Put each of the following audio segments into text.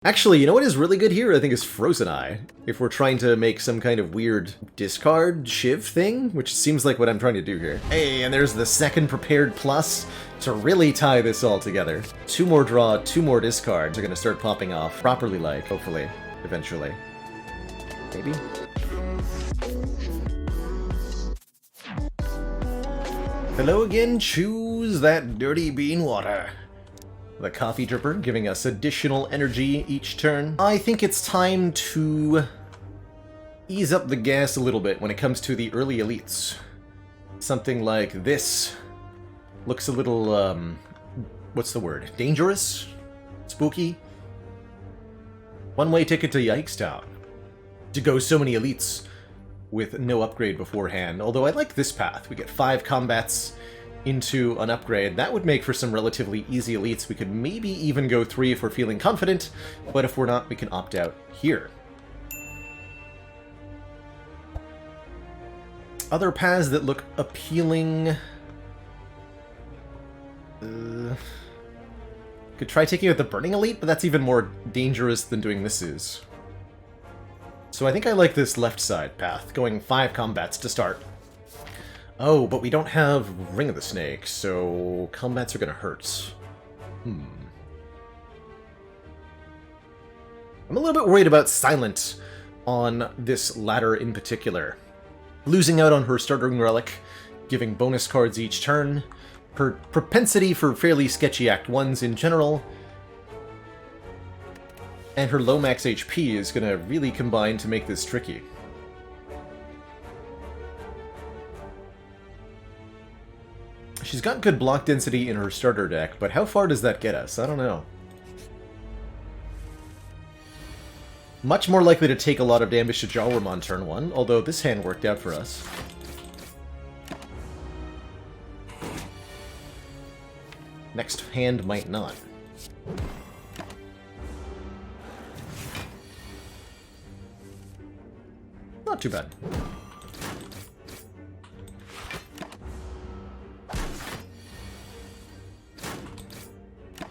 Actually, you know what is really good here, I think, is Frozen Eye. If we're trying to make some kind of weird discard shiv thing, which seems like what I'm trying to do here. Hey, and there's the second prepared plus to really tie this all together. 2 more draw, 2 more discards are going to start popping off properly, like, hopefully, eventually. Maybe? Hello again, choose that dirty bean water. The coffee dripper giving us additional energy each turn. I think it's time to ease up the gas a little bit when it comes to the early elites. Something like this looks a little, what's the word? Dangerous? Spooky? One-way ticket to Yikestown. To go so many elites with no upgrade beforehand. Although I like this path. We get 5 combats into an upgrade. That would make for some relatively easy elites. We could maybe even go 3 if we're feeling confident, but if we're not, we can opt out here. Other paths that look appealing... could try taking out the Burning Elite, but that's even more dangerous than doing this is. So I think I like this left side path, going 5 combats to start. Oh, but we don't have Ring of the Snake, so combats are gonna hurt. I'm a little bit worried about Silent on this ladder in particular. Losing out on her starting relic, giving bonus cards each turn, her propensity for fairly sketchy Act 1s in general, and her low max HP is gonna really combine to make this tricky. She's got good block density in her starter deck, but how far does that get us? I don't know. Much more likely to take a lot of damage to Jawworm on turn 1, although this hand worked out for us. Next hand might not. Not too bad.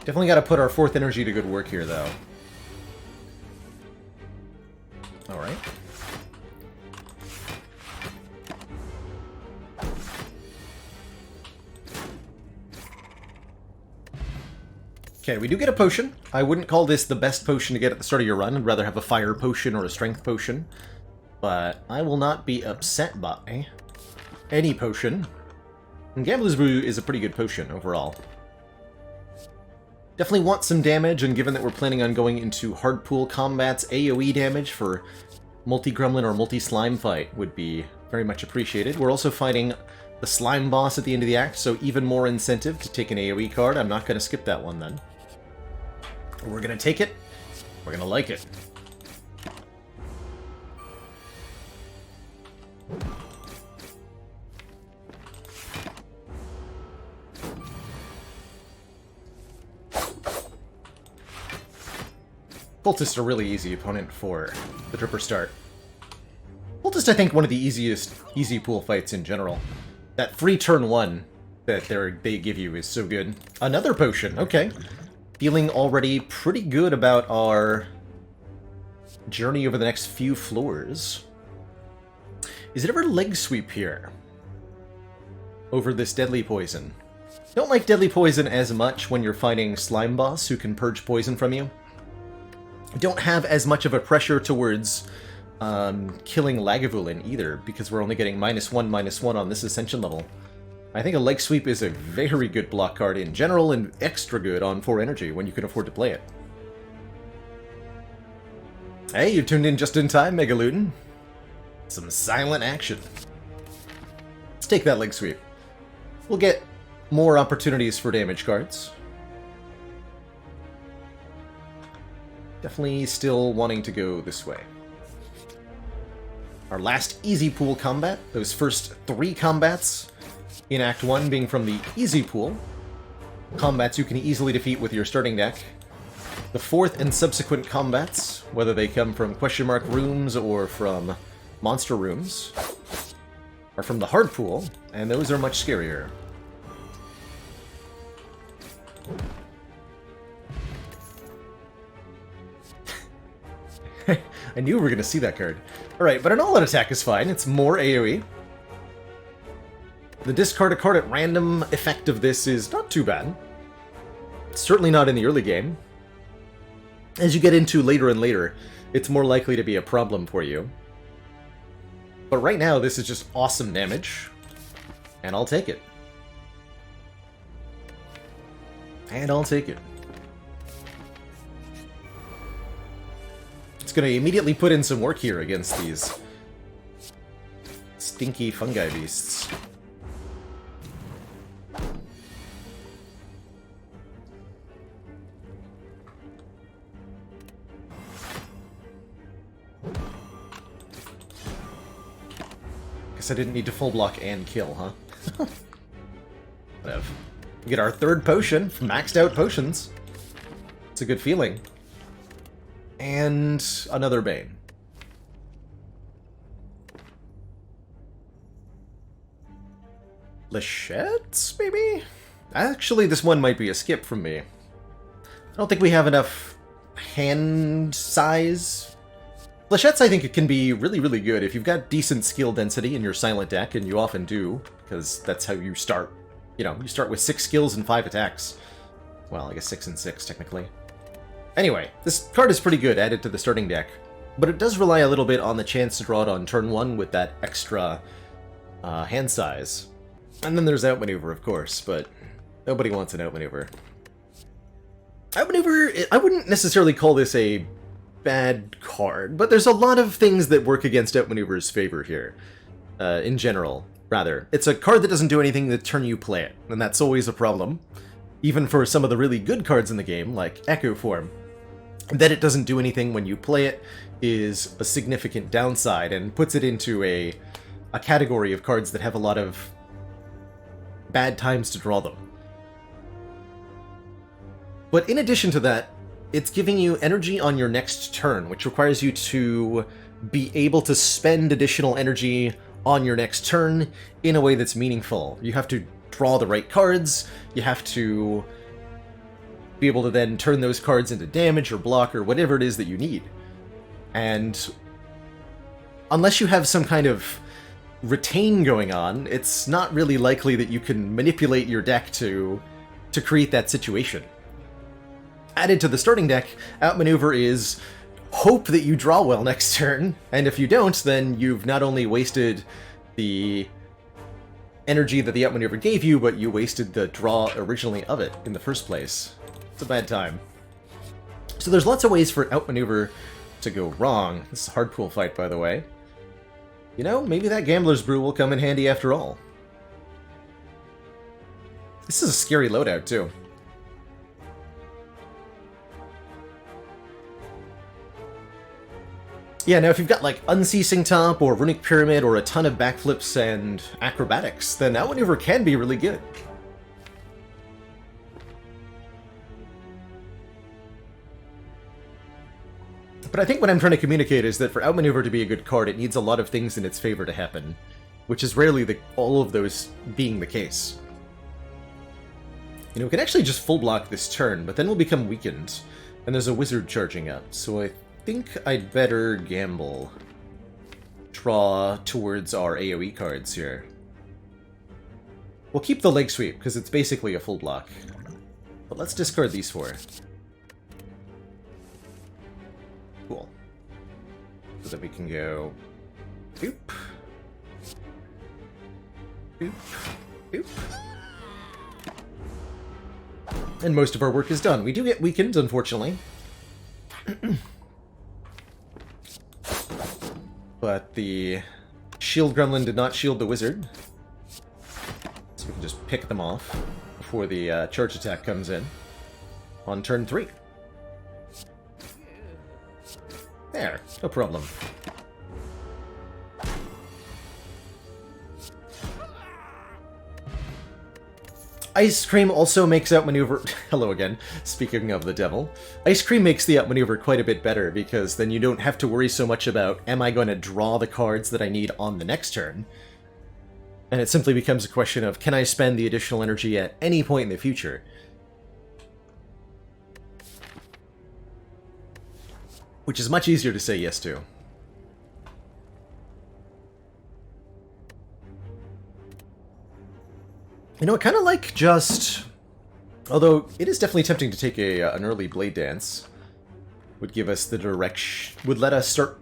Definitely got to put our 4th energy to good work here, though. Alright. Okay, we do get a potion. I wouldn't call this the best potion to get at the start of your run. I'd rather have a fire potion or a strength potion. But I will not be upset by any potion. And Gambler's Brew is a pretty good potion overall. Definitely want some damage, and given that we're planning on going into hard pool combats, AoE damage for multi-gremlin or multi-slime fight would be very much appreciated. We're also fighting the slime boss at the end of the act, so even more incentive to take an AoE card. I'm not going to skip that one then. We're going to take it. We're going to like it. Cultist a really easy opponent for the Dripper start. Cultist, I think, one of the easiest easy pool fights in general. That free turn 1 that they give you is so good. Another potion, okay. Feeling already pretty good about our journey over the next few floors. Is it ever leg sweep here? Over this deadly poison. Don't like deadly poison as much when you're fighting Slime Boss who can purge poison from you. Don't have as much of a pressure towards killing Lagavulin either, because we're only getting -1/-1 on this Ascension level. I think a leg sweep is a very good block card in general, and extra good on 4 energy when you can afford to play it. Hey, you tuned in just in time, Megalutin. Some silent action. Let's take that leg sweep. We'll get more opportunities for damage cards. Definitely still wanting to go this way. Our last easy pool combat, those first 3 combats in Act 1 being from the easy pool. Combats you can easily defeat with your starting deck. The 4th and subsequent combats, whether they come from question mark rooms or from monster rooms, are from the hard pool, and those are much scarier. I knew we were going to see that card. Alright, but an all-out attack is fine. It's more AoE. The discard a card at random effect of this is not too bad. Certainly not in the early game. As you get into later and later, it's more likely to be a problem for you. But right now, this is just awesome damage. And I'll take it. And I'll take it. It's going to immediately put in some work here against these stinky fungi beasts. Guess I didn't need to full block and kill, huh? Whatever. We get our third potion from maxed out potions. It's a good feeling. And another Bane. Lichettes, maybe? Actually, this one might be a skip from me. I don't think we have enough hand size. Lichettes, I think it can be really, really good if you've got decent skill density in your silent deck, and you often do, because that's how you start. You know, you start with 6 skills and 5 attacks. Well, I guess 6 and 6, technically. Anyway, this card is pretty good added to the starting deck, but it does rely a little bit on the chance to draw it on turn 1 with that extra hand size. And then there's Outmaneuver, of course, but nobody wants an Outmaneuver. Outmaneuver, I wouldn't necessarily call this a bad card, but there's a lot of things that work against Outmaneuver's favor here, in general, rather. It's a card that doesn't do anything the turn you play it, and that's always a problem. Even for some of the really good cards in the game, like Echo Form. That it doesn't do anything when you play it is a significant downside, and puts it into a category of cards that have a lot of bad times to draw them. But in addition to that, it's giving you energy on your next turn, which requires you to be able to spend additional energy on your next turn in a way that's meaningful. You have to draw the right cards, you have to be able to then turn those cards into damage or block or whatever it is that you need. And unless you have some kind of retain going on, it's not really likely that you can manipulate your deck to create that situation. Added to the starting deck, Outmaneuver is hope that you draw well next turn, and if you don't, then you've not only wasted the energy that the Outmaneuver gave you, but you wasted the draw originally of it in the first place. It's a bad time. So there's lots of ways for Outmaneuver to go wrong. This is a hard pool fight, by the way. You know, maybe that Gambler's Brew will come in handy after all. This is a scary loadout, too. Yeah, now if you've got like Unceasing Top or Runic Pyramid or a ton of backflips and acrobatics, then Outmaneuver can be really good. But I think what I'm trying to communicate is that for Outmaneuver to be a good card, it needs a lot of things in its favor to happen, which is rarely all of those being the case. You know, we can actually just full block this turn, but then we'll become weakened, and there's a wizard charging up, so I think I'd better gamble. Draw towards our AoE cards here. We'll keep the leg sweep, because it's basically a full block. But let's discard these 4. Cool. So that we can go... Boop. Boop. Boop. And most of our work is done. We do get weakened, unfortunately. But the shield gremlin did not shield the wizard. So we can just pick them off before the charge attack comes in on turn 3. There, no problem. Ice Cream also makes Outmaneuver... Hello again, speaking of the devil. Ice Cream makes the Outmaneuver quite a bit better, because then you don't have to worry so much about, am I going to draw the cards that I need on the next turn? And it simply becomes a question of, can I spend the additional energy at any point in the future? which is much easier to say yes to. You know, I kind of like just... Although, it is definitely tempting to take an early Blade Dance. Would give us the direction... Would let us start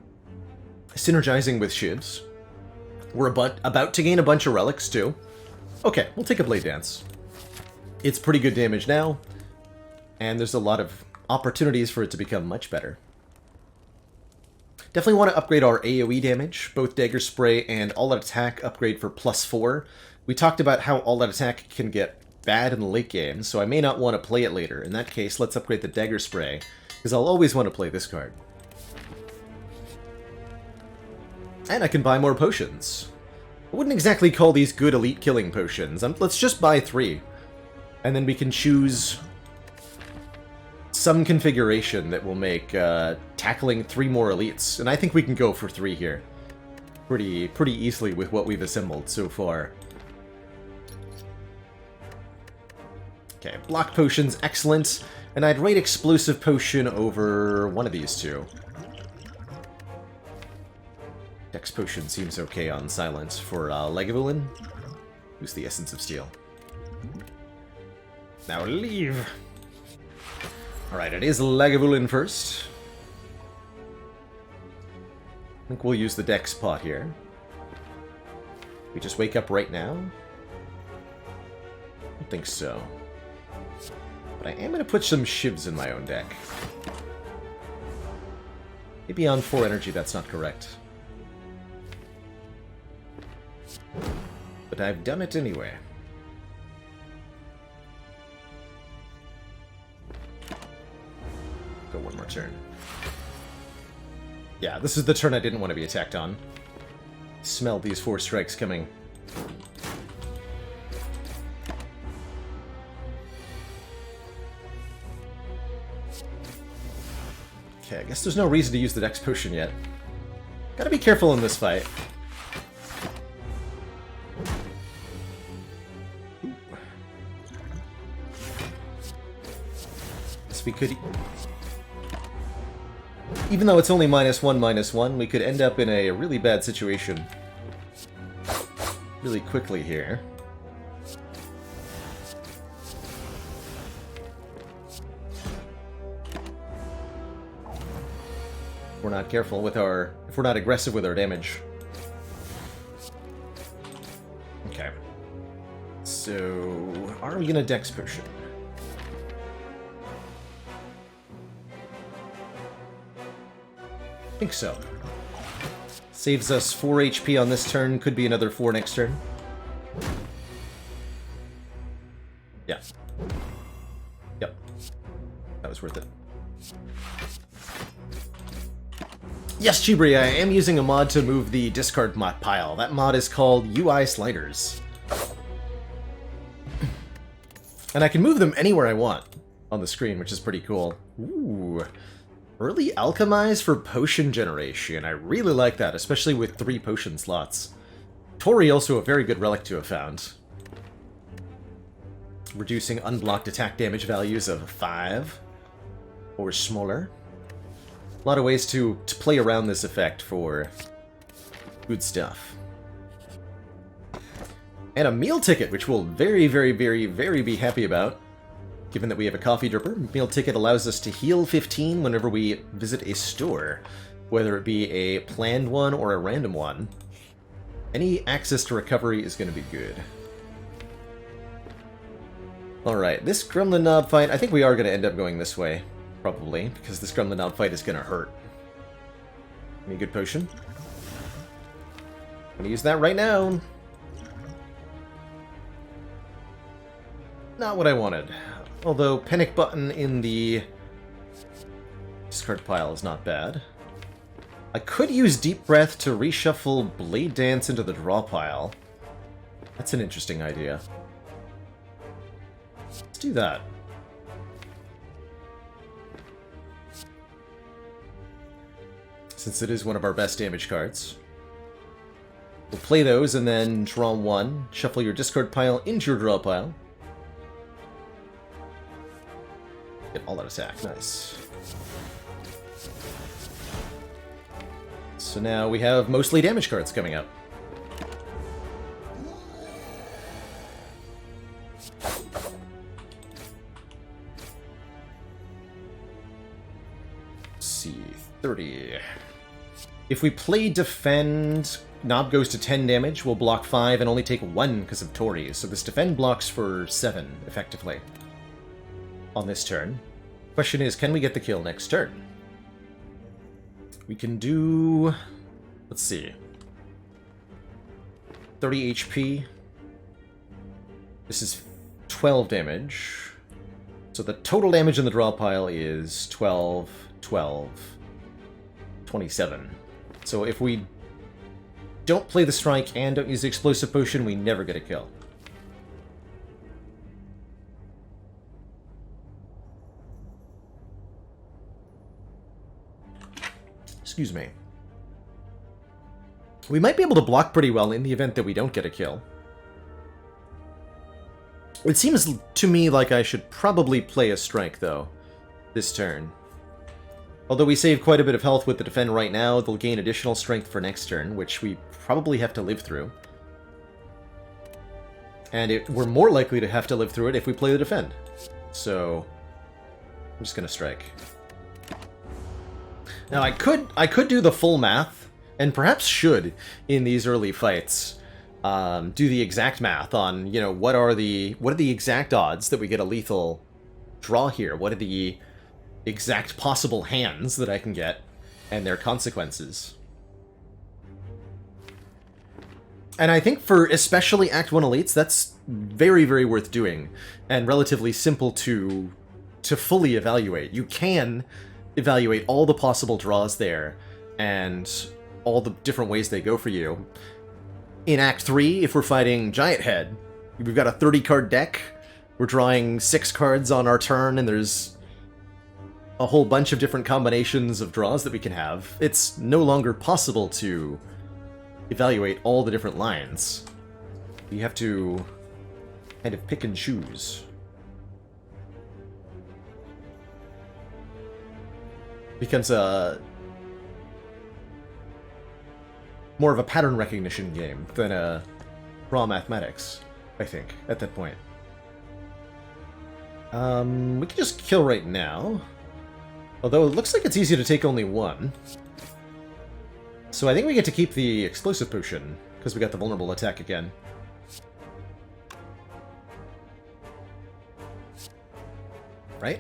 synergizing with Shivs. We're about to gain a bunch of relics, too. Okay, we'll take a Blade Dance. It's pretty good damage now, and there's a lot of opportunities for it to become much better. Definitely want to upgrade our AoE damage. Both Dagger Spray and All-Out Attack upgrade for +4. We talked about how All-Out Attack can get bad in the late game, so I may not want to play it later. In that case, let's upgrade the Dagger Spray, because I'll always want to play this card. And I can buy more potions. I wouldn't exactly call these good elite killing potions. Let's just buy 3. And then we can choose some configuration that will make tackling 3 more elites. And I think we can go for 3 here. Pretty easily with what we've assembled so far. Okay, block potion's excellent. And I'd rate explosive potion over one of these 2. Dex potion seems okay on silent for Lagavulin. Who's the Essence of Steel? Now leave! Alright, it is Lagavulin first. I think we'll use the Dex pot here. We just wake up right now? I don't think so. But I am going to put some Shivs in my own deck. Maybe on 4 energy that's not correct. But I've done it anyway. Go one more turn. Yeah, this is the turn I didn't want to be attacked on. Smell these 4 strikes coming. Okay, I guess there's no reason to use the Dex potion yet. Gotta be careful in this fight. We could, even though it's only -1/-1, we could end up in a really bad situation really quickly here. If we're not careful with if we're not aggressive with our damage. Okay. So, are we gonna Dex potion? I think so. Saves us 4 HP on this turn, could be another 4 next turn. Yeah. Yep. That was worth it. Yes, Chibri, I am using a mod to move the discard mod pile. That mod is called UI Sliders. And I can move them anywhere I want on the screen, which is pretty cool. Ooh. Early Alchemize for potion generation. I really like that, especially with 3 potion slots. Tori also a very good relic to have found. Reducing unblocked attack damage values of 5 or smaller. A lot of ways to play around this effect for good stuff. And a meal ticket, which we'll very be happy about. Given that we have a coffee dripper, meal ticket allows us to heal 15 whenever we visit a store, whether it be a planned one or a random one. Any access to recovery is going to be good. Alright, this Gremlin Knob fight, I think we are going to end up going this way, probably, because this Gremlin Knob fight is going to hurt. Any good potion? I'm going to use that right now. Not what I wanted. Although, Panic Button in the discard pile is not bad. I could use Deep Breath to reshuffle Blade Dance into the draw pile. That's an interesting idea. Let's do that. Since it is one of our best damage cards. We'll play those and then draw 1, shuffle your discard pile into your draw pile. Get all that attack, nice. So now we have mostly damage cards coming up. Let's see, 30. If we play defend, Knob goes to 10 damage, we'll block 5 and only take 1 because of Tories. So this defend blocks for 7, effectively, on this turn. Question is, can we get the kill next turn? We can do... let's see. 30 HP. This is 12 damage. So the total damage in the draw pile is 12, 12, 27. So if we don't play the strike and don't use the explosive potion, we never get a kill. Excuse me. We might be able to block pretty well in the event that we don't get a kill. It seems to me like I should probably play a strike, though, this turn. Although we save quite a bit of health with the defend right now, they'll gain additional strength for next turn, which we probably have to live through. And we're more likely to have to live through it if we play the defend. So, I'm just gonna strike. Now I could do the full math, and perhaps should, in these early fights, do the exact math on, you know, what are the exact odds that we get a lethal draw here? What are the exact possible hands that I can get, and their consequences? And I think for especially Act 1 elites, that's very, very worth doing, and relatively simple to fully evaluate. You can evaluate all the possible draws there, and all the different ways they go for you. In Act 3, if we're fighting Giant Head, we've got a 30-card deck, we're drawing 6 cards on our turn, and there's a whole bunch of different combinations of draws that we can have. It's no longer possible to evaluate all the different lines. You have to kind of pick and choose. It becomes more of a pattern recognition game than a raw mathematics, I think, at that point. We can just kill right now. Although it looks like it's easy to take only 1. So I think we get to keep the explosive potion, because we got the vulnerable attack again. Right?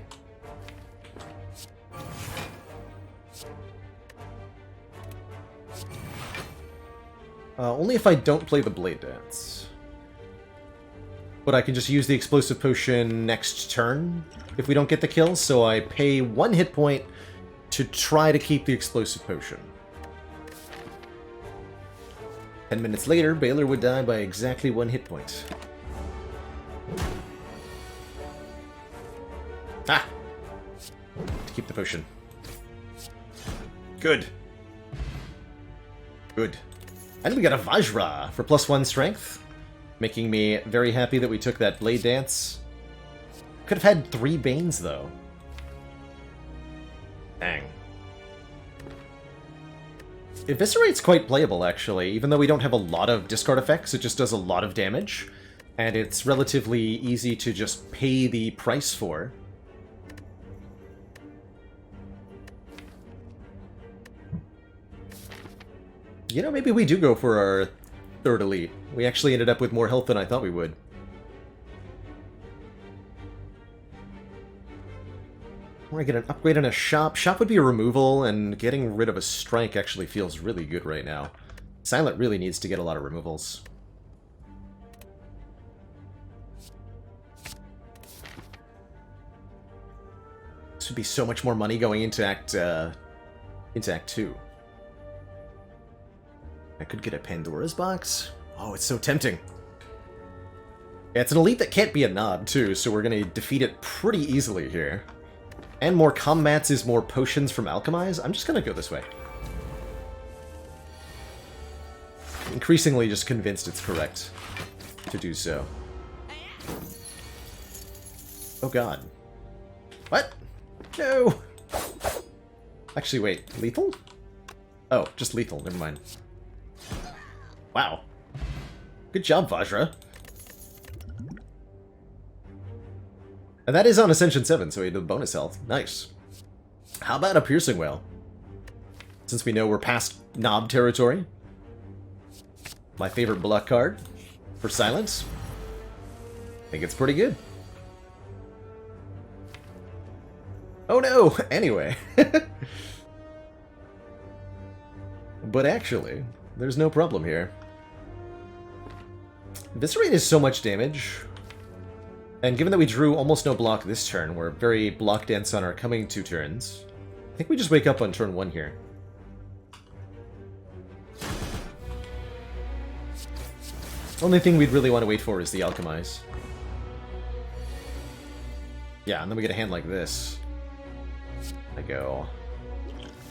Only if I don't play the Blade Dance. But I can just use the explosive potion next turn if we don't get the kill, so I pay 1 hit point to try to keep the explosive potion. 10 minutes later, Baylor would die by exactly 1 hit point. Ah! To keep the potion. Good. Good. And we got a Vajra for +1 strength, making me very happy that we took that Blade Dance. Could have had 3 Banes, though. Dang. Eviscerate's quite playable, actually. Even though we don't have a lot of discard effects, it just does a lot of damage. And it's relatively easy to just pay the price for. You know, maybe we do go for our 3rd elite. We actually ended up with more health than I thought we would. Or I get an upgrade on a shop. Shop would be a removal, and getting rid of a strike actually feels really good right now. Silent really needs to get a lot of removals. This would be so much more money going into Act 2. I could get a Pandora's box. Oh, it's so tempting. Yeah, it's an elite that can't be a knob, too, so we're going to defeat it pretty easily here. And more combats is more potions from Alchemize. I'm just going to go this way. Increasingly just convinced it's correct to do so. Oh god. What? No! Actually, wait. Lethal? Oh, just lethal. Never mind. Wow. Good job, Vajra. And that is on Ascension 7, so he did bonus health. Nice. How about a Piercing Wail? Since we know we're past Knob territory. My favorite block card for silence. I think it's pretty good. Oh no! Anyway. But actually, there's no problem here. Viscerate is so much damage. And given that we drew almost no block this turn, we're very block dense on our coming 2 turns. I think we just wake up on turn 1 here. Only thing we'd really want to wait for is the Alchemize. Yeah, and then we get a hand like this. I go...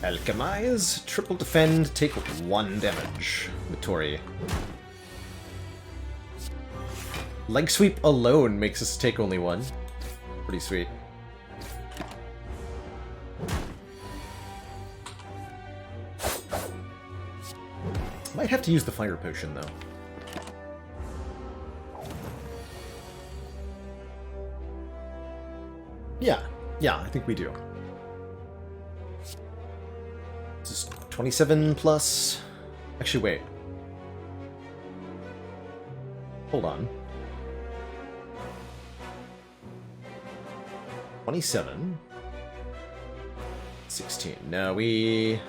Alchemize, triple defend, take 1 damage with Tori. Leg sweep alone makes us take only 1. Pretty sweet. Might have to use the fire potion though. Yeah, I think we do. This is 27 plus... Actually, wait. Hold on. 27. 16. No, we...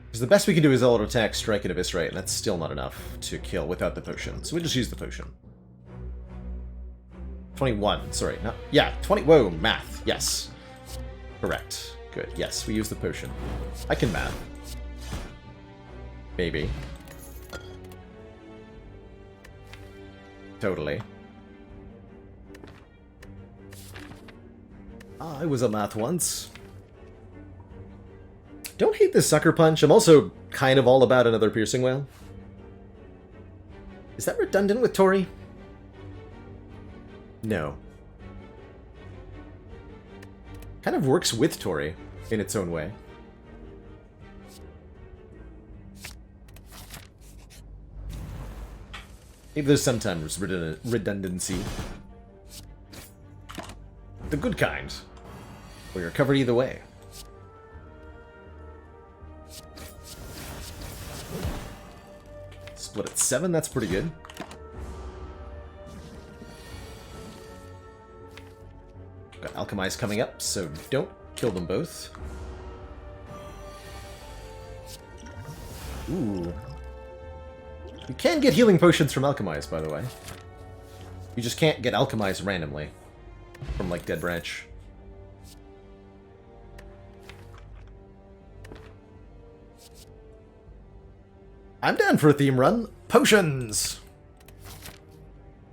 Because the best we can do is auto attack, strike, and eviscerate, and that's still not enough to kill without the potion. So we just use the potion. 21, sorry, not... Yeah, 20... Whoa, math, yes. Correct. Good, yes, we use the potion. I can math. Maybe. Totally. I was a math once. Don't hate this Sucker Punch. I'm also kind of all about another Piercing Wail. Is that redundant with Tori? No. Kind of works with Tori in its own way. Maybe there's sometimes redundancy. The good kind. Where you're covered either way. Split at 7, that's pretty good. Got Alchemize coming up, so don't kill them both. Ooh. You can get healing potions from Alchemize, by the way. You just can't get Alchemize randomly. From, like, Dead Branch. I'm down for a theme run. Potions!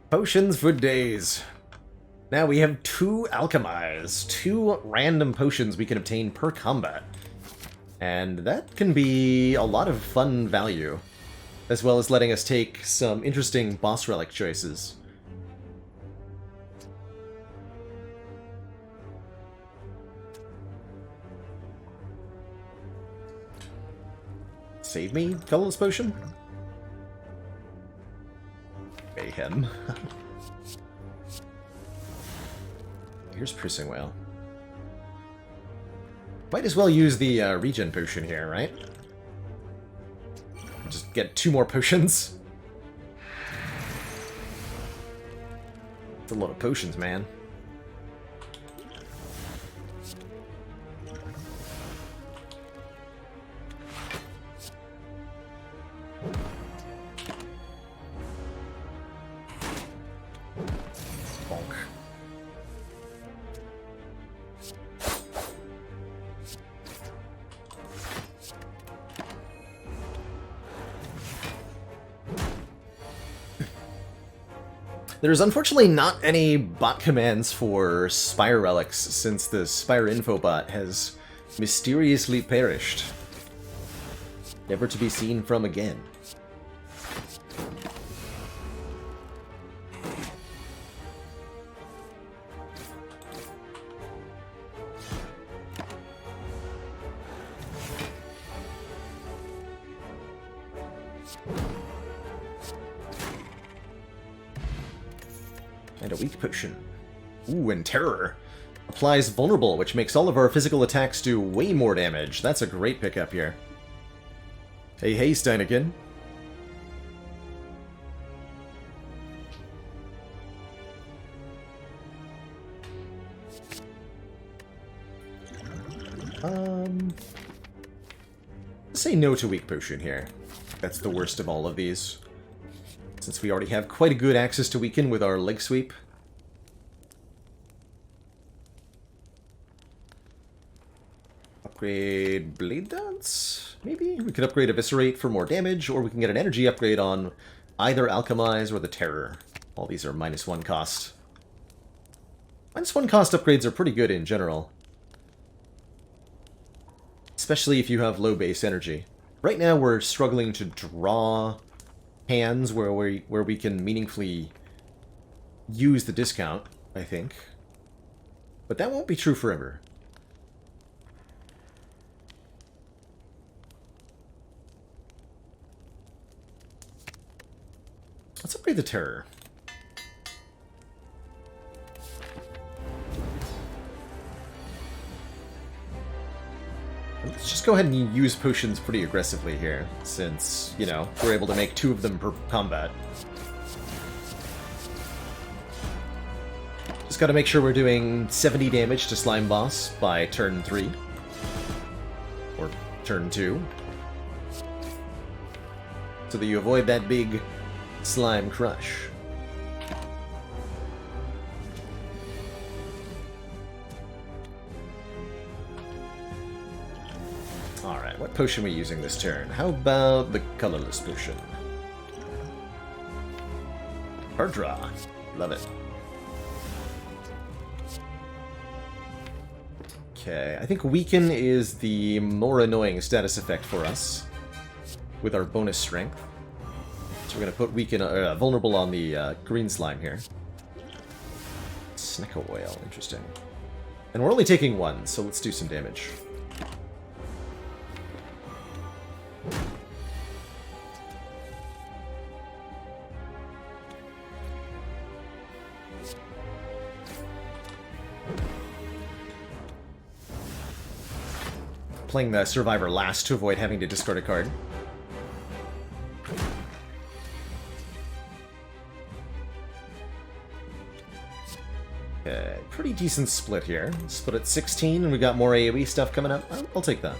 Potions for days. Now we have 2 Alchemize. 2 random potions we can obtain per combat. And that can be a lot of fun value. As well as letting us take some interesting boss relic choices. Save me, Colorless Potion? Mayhem. Here's Piercing Wail. Might as well use the regen potion here, right? Just get 2 more potions. It's a lot of potions, man. Bonk. There's unfortunately not any bot commands for Spire Relics since the Spire Info bot has mysteriously perished. Never to be seen from again. And a weak potion. Ooh, and Terror. Applies Vulnerable, which makes all of our physical attacks do way more damage. That's a great pickup here. Hey, hey, Steineken. Say no to weak potion here. That's the worst of all of these. Since we already have quite a good access to weaken with our leg sweep. Upgrade Blade Dance? Maybe? We could upgrade Eviscerate for more damage, or we can get an energy upgrade on either Alchemize or the Terror. All these are -1 cost. -1 cost upgrades are pretty good in general. Especially if you have low base energy. Right now we're struggling to draw hands where we can meaningfully use the discount, I think. But that won't be true forever. Let's upgrade the Terror. Let's just go ahead and use potions pretty aggressively here, since, you know, we're able to make 2 of them per combat. Just gotta make sure we're doing 70 damage to Slime Boss by turn 3. Or turn 2. So that you avoid that big slime crush. Alright, what potion are we using this turn? How about the colorless potion? Card draw. Love it. Okay, I think Weaken is the more annoying status effect for us, with our bonus strength. So we're going to put Weaken, Vulnerable on the green slime here. Snecko Oil, interesting. And we're only taking 1, so let's do some damage. Playing the Survivor last to avoid having to discard a card. Okay, pretty decent split here. Split at 16, and we got more AoE stuff coming up. I'll take that.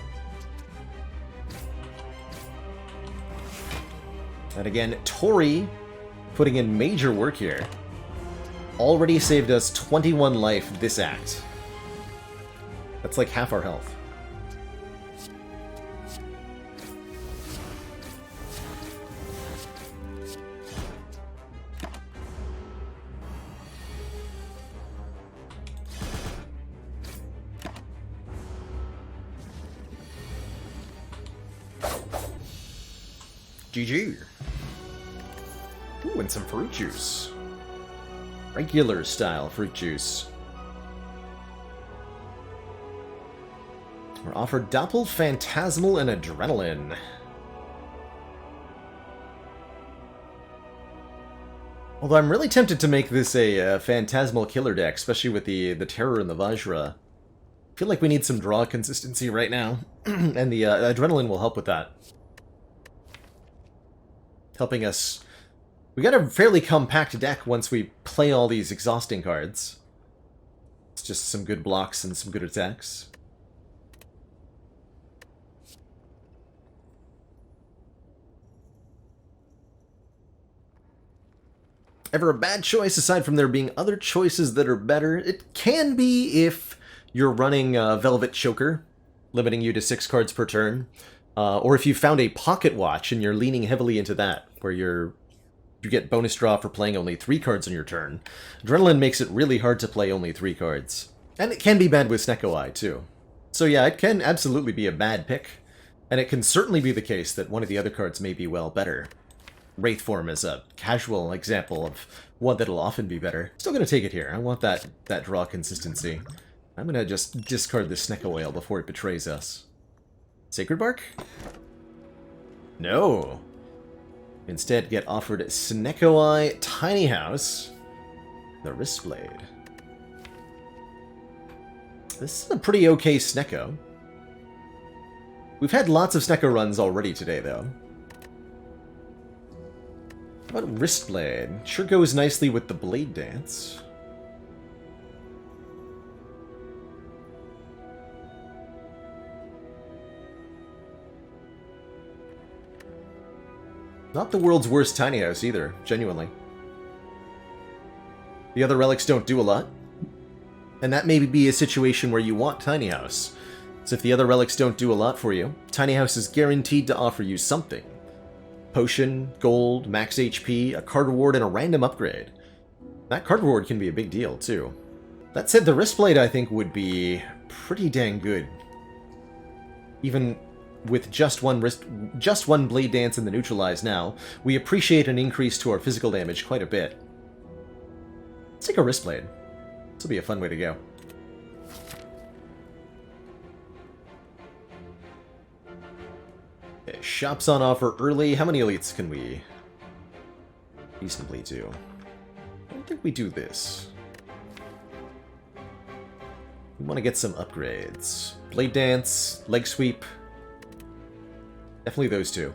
And again, Tori putting in major work here. Already saved us 21 life this act. That's like half our health. GG. Ooh, and some fruit juice. Regular style fruit juice. We're offered Doppel, Phantasmal, and Adrenaline. Although I'm really tempted to make this a Phantasmal killer deck, especially with the Terror and the Vajra. I feel like we need some draw consistency right now, and the Adrenaline will help with that. Helping us... We got a fairly compact deck once we play all these exhausting cards. It's just some good blocks and some good attacks. Ever a bad choice aside from there being other choices that are better? It can be if you're running Velvet Choker, limiting you to 6 cards per turn. Or if you found a Pocket Watch and you're leaning heavily into that, where you get bonus draw for playing only 3 cards on your turn. Adrenaline makes it really hard to play only 3 cards. And it can be bad with Snecko Eye, too. So yeah, it can absolutely be a bad pick. And it can certainly be the case that one of the other cards may be well better. Wraithform is a casual example of one that'll often be better. Still gonna take it here. I want that draw consistency. I'm gonna just discard the Snecko Oil before it betrays us. Sacred Bark? No. Instead, get offered Snecko Eye, Tiny House, The Wristblade. This is a pretty okay Snecko. We've had lots of Snecko runs already today, though. How about Wristblade? Sure goes nicely with the Blade Dance. Not the world's worst tiny house either, genuinely. The other relics don't do a lot. And that may be a situation where you want tiny house. So if the other relics don't do a lot for you, tiny house is guaranteed to offer you something. Potion, gold, max HP, a card reward, and a random upgrade. That card reward can be a big deal, too. That said, the Wristblade, I think, would be pretty dang good. Even with just one Blade Dance in the Neutralize now, we appreciate an increase to our physical damage quite a bit. Let's take a Wristblade. This will be a fun way to go. Okay, shops on offer early. How many elites can we reasonably do? I don't think we do this. We want to get some upgrades. Blade Dance, Leg Sweep. Definitely those two.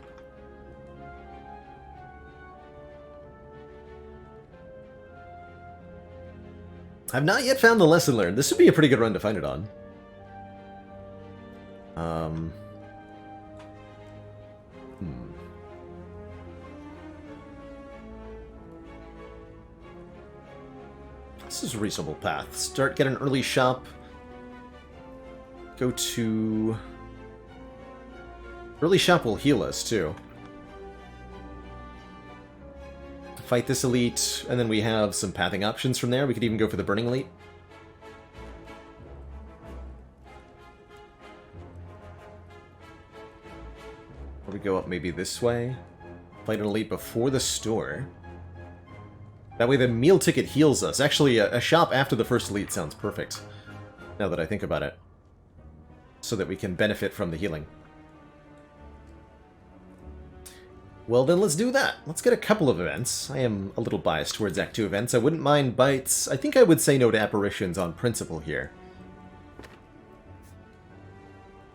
I've not yet found the lesson learned. This would be a pretty good run to find it on. This is a reasonable path. Get an early shop. Go to... Early shop will heal us, too. Fight this elite, and then we have some pathing options from there. We could even go for the Burning Elite. Or we go up maybe this way. Fight an elite before the store. That way the meal ticket heals us. Actually, a shop after the first elite sounds perfect, now that I think about it. So that we can benefit from the healing. Well, then let's do that. Let's get a couple of events. I am a little biased towards Act 2 events. I wouldn't mind bites. I think I would say no to apparitions on principle here.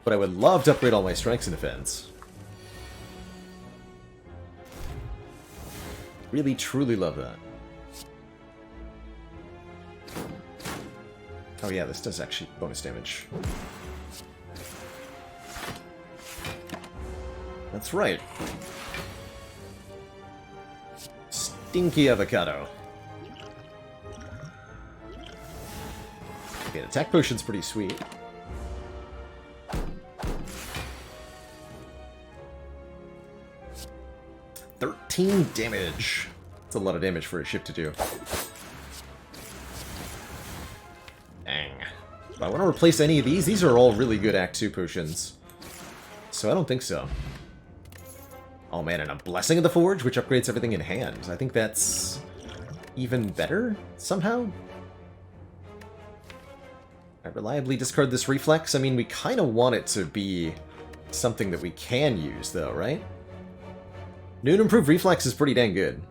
But I would love to upgrade all my strikes and defense. Really, truly love that. Oh yeah, this does actually bonus damage. That's right. Stinky avocado. Okay, attack potion's pretty sweet. $13 damage. That's a lot of damage for a ship to do. Dang. Do I want to replace any of these? These are all really good Act 2 potions. So I don't think so. Oh man, and a Blessing of the Forge, which upgrades everything in hand. I think that's even better, somehow? I reliably discard this Reflex. I mean, we kind of want it to be something that we can use, though, right? New and improved Reflex is pretty dang good.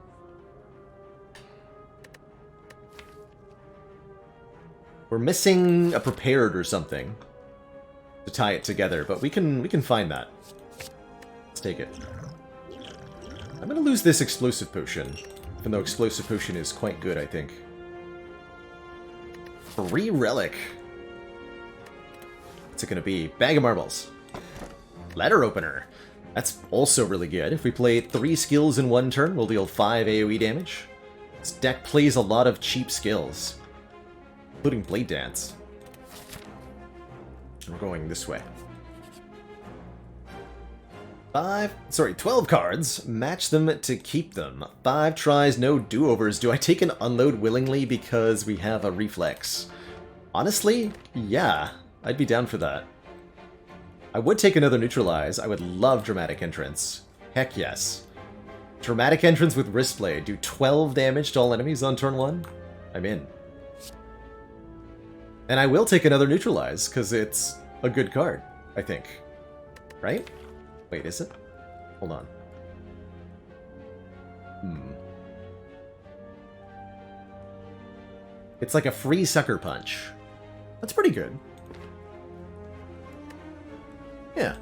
We're missing a Prepared or something to tie it together, but we can find that. Let's take it. I'm going to lose this Explosive Potion, even though Explosive Potion is quite good, I think. Free Relic. What's it going to be? Bag of Marbles. Ladder Opener. That's also really good. If we play 3 skills in one turn, we'll deal 5 AoE damage. This deck plays a lot of cheap skills, including Blade Dance. We're going this way. 12 cards. Match them to keep them. 5 tries, no do-overs. Do I take an unload willingly because we have a Reflex? Honestly, yeah. I'd be down for that. I would take another Neutralize. I would love Dramatic Entrance. Heck yes. Dramatic Entrance with Wristblade. Do 12 damage to all enemies on turn 1? I'm in. And I will take another Neutralize, because it's a good card, I think. Right? Wait, is it? Hold on. It's like a free Sucker Punch. That's pretty good. Yeah.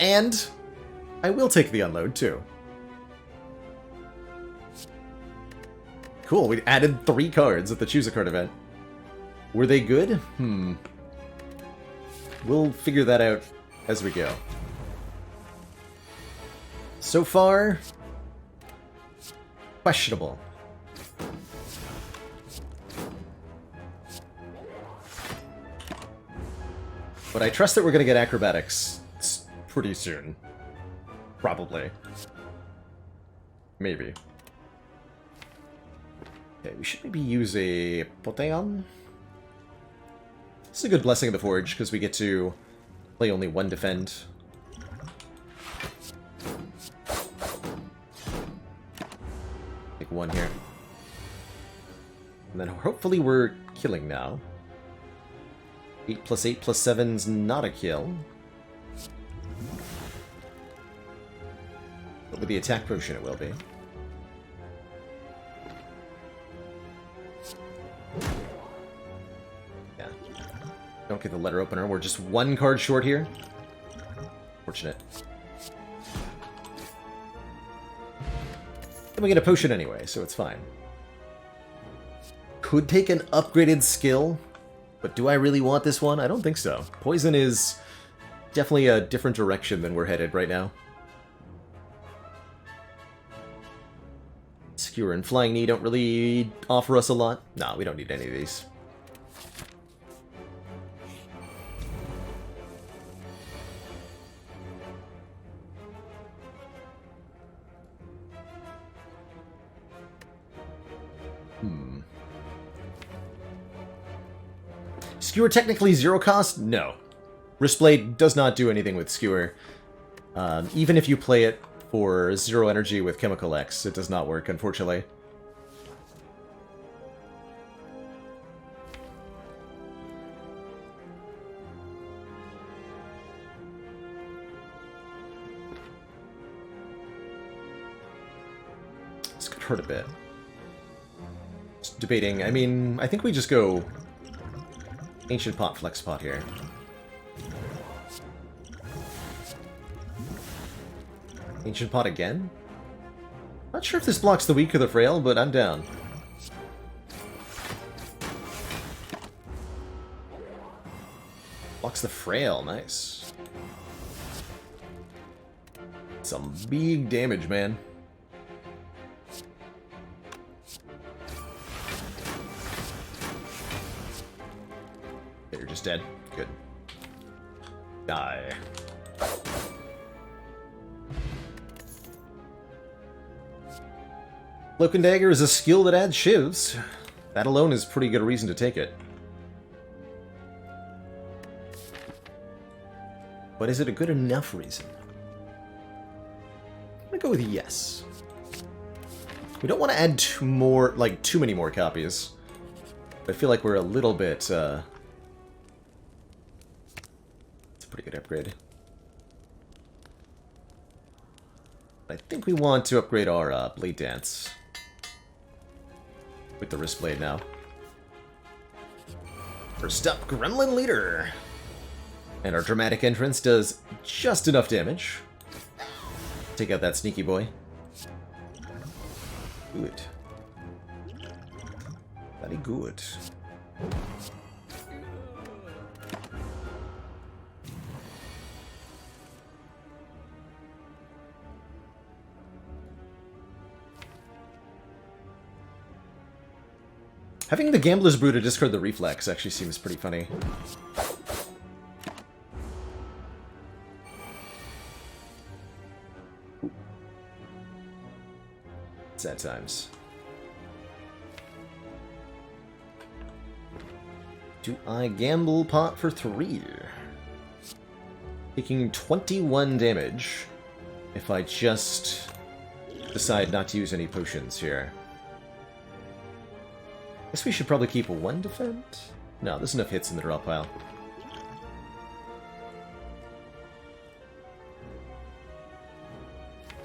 And I will take the Unload, too. Cool, we added 3 cards at the Choose a Card event. Were they good? We'll figure that out as we go. So far, questionable. But I trust that we're going to get acrobatics pretty soon. Probably. Maybe. Okay, we should maybe use a Poteon. This is a good Blessing of the Forge, because we get to play only 1 defend. Take 1 here. And then hopefully we're killing now. 8 plus 8 plus 7's not a kill. But with the attack potion it will be. Yeah. Don't get the letter opener. We're just 1 card short here. Fortunate. And we get a potion anyway, so it's fine. Could take an upgraded skill, but do I really want this one? I don't think so. Poison is definitely a different direction than we're headed right now. Skewer and Flying Knee don't really offer us a lot. Nah, we don't need any of these. Skewer technically 0 cost? No. Wristblade does not do anything with Skewer. Even if you play it for 0 energy with Chemical X, it does not work, unfortunately. This could hurt a bit. Just debating, I mean, I think we just go Ancient Pot, Flex Pot here. Ancient Pot again? Not sure if this blocks the weak or the frail, but I'm down. Blocks the frail, nice. Some big damage, man. You're just dead. Good. Die. Cloak and Dagger is a skill that adds shivs. That alone is pretty good reason to take it. But is it a good enough reason? I'm gonna go with yes. We don't want to add too many more copies. I feel like we're a little bit, it's a pretty good upgrade. I think we want to upgrade our Blade Dance. With the wrist blade now. First up, Gremlin Leader. And our dramatic entrance does just enough damage. Take out that sneaky boy. Good. Very good. Having the Gambler's Brew to discard the Reflex actually seems pretty funny. Sad times. Do I gamble pot for 3? Taking 21 damage if I just decide not to use any potions here. Guess we should probably keep 1 defend? No, there's enough hits in the draw pile.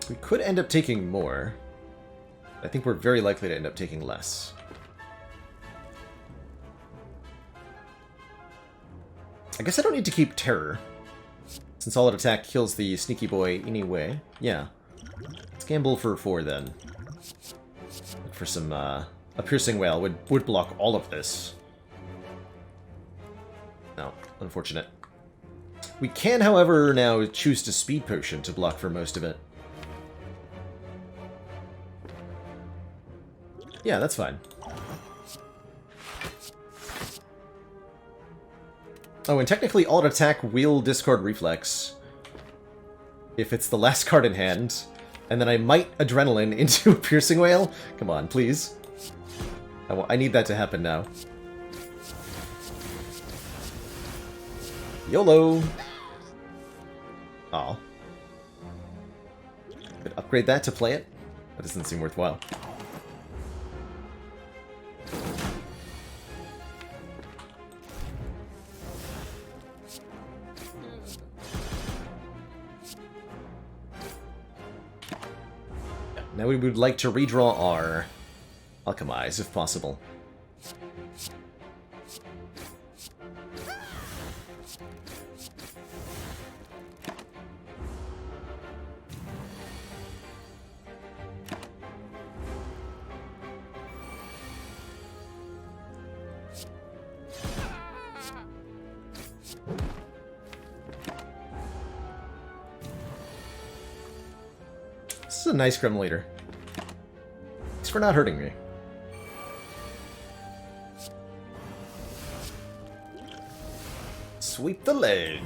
We could end up taking more. I think we're very likely to end up taking less. I guess I don't need to keep Terror, since all-out attack kills the sneaky boy anyway. Yeah. Let's gamble for 4 then. Look for some, a Piercing Wail would block all of this. No, unfortunate. We can, however, now choose to Speed Potion to block for most of it. Yeah, that's fine. Oh, and technically all attack will discard Reflex if it's the last card in hand, and then I might Adrenaline into a Piercing Wail. Come on, please. I need that to happen now. YOLO! Aw. Could upgrade that to play it? That doesn't seem worthwhile. Now we would like to redraw our Alchemize, if possible. This is a nice Grim Leader. Thanks for not hurting me. Sweep the leg.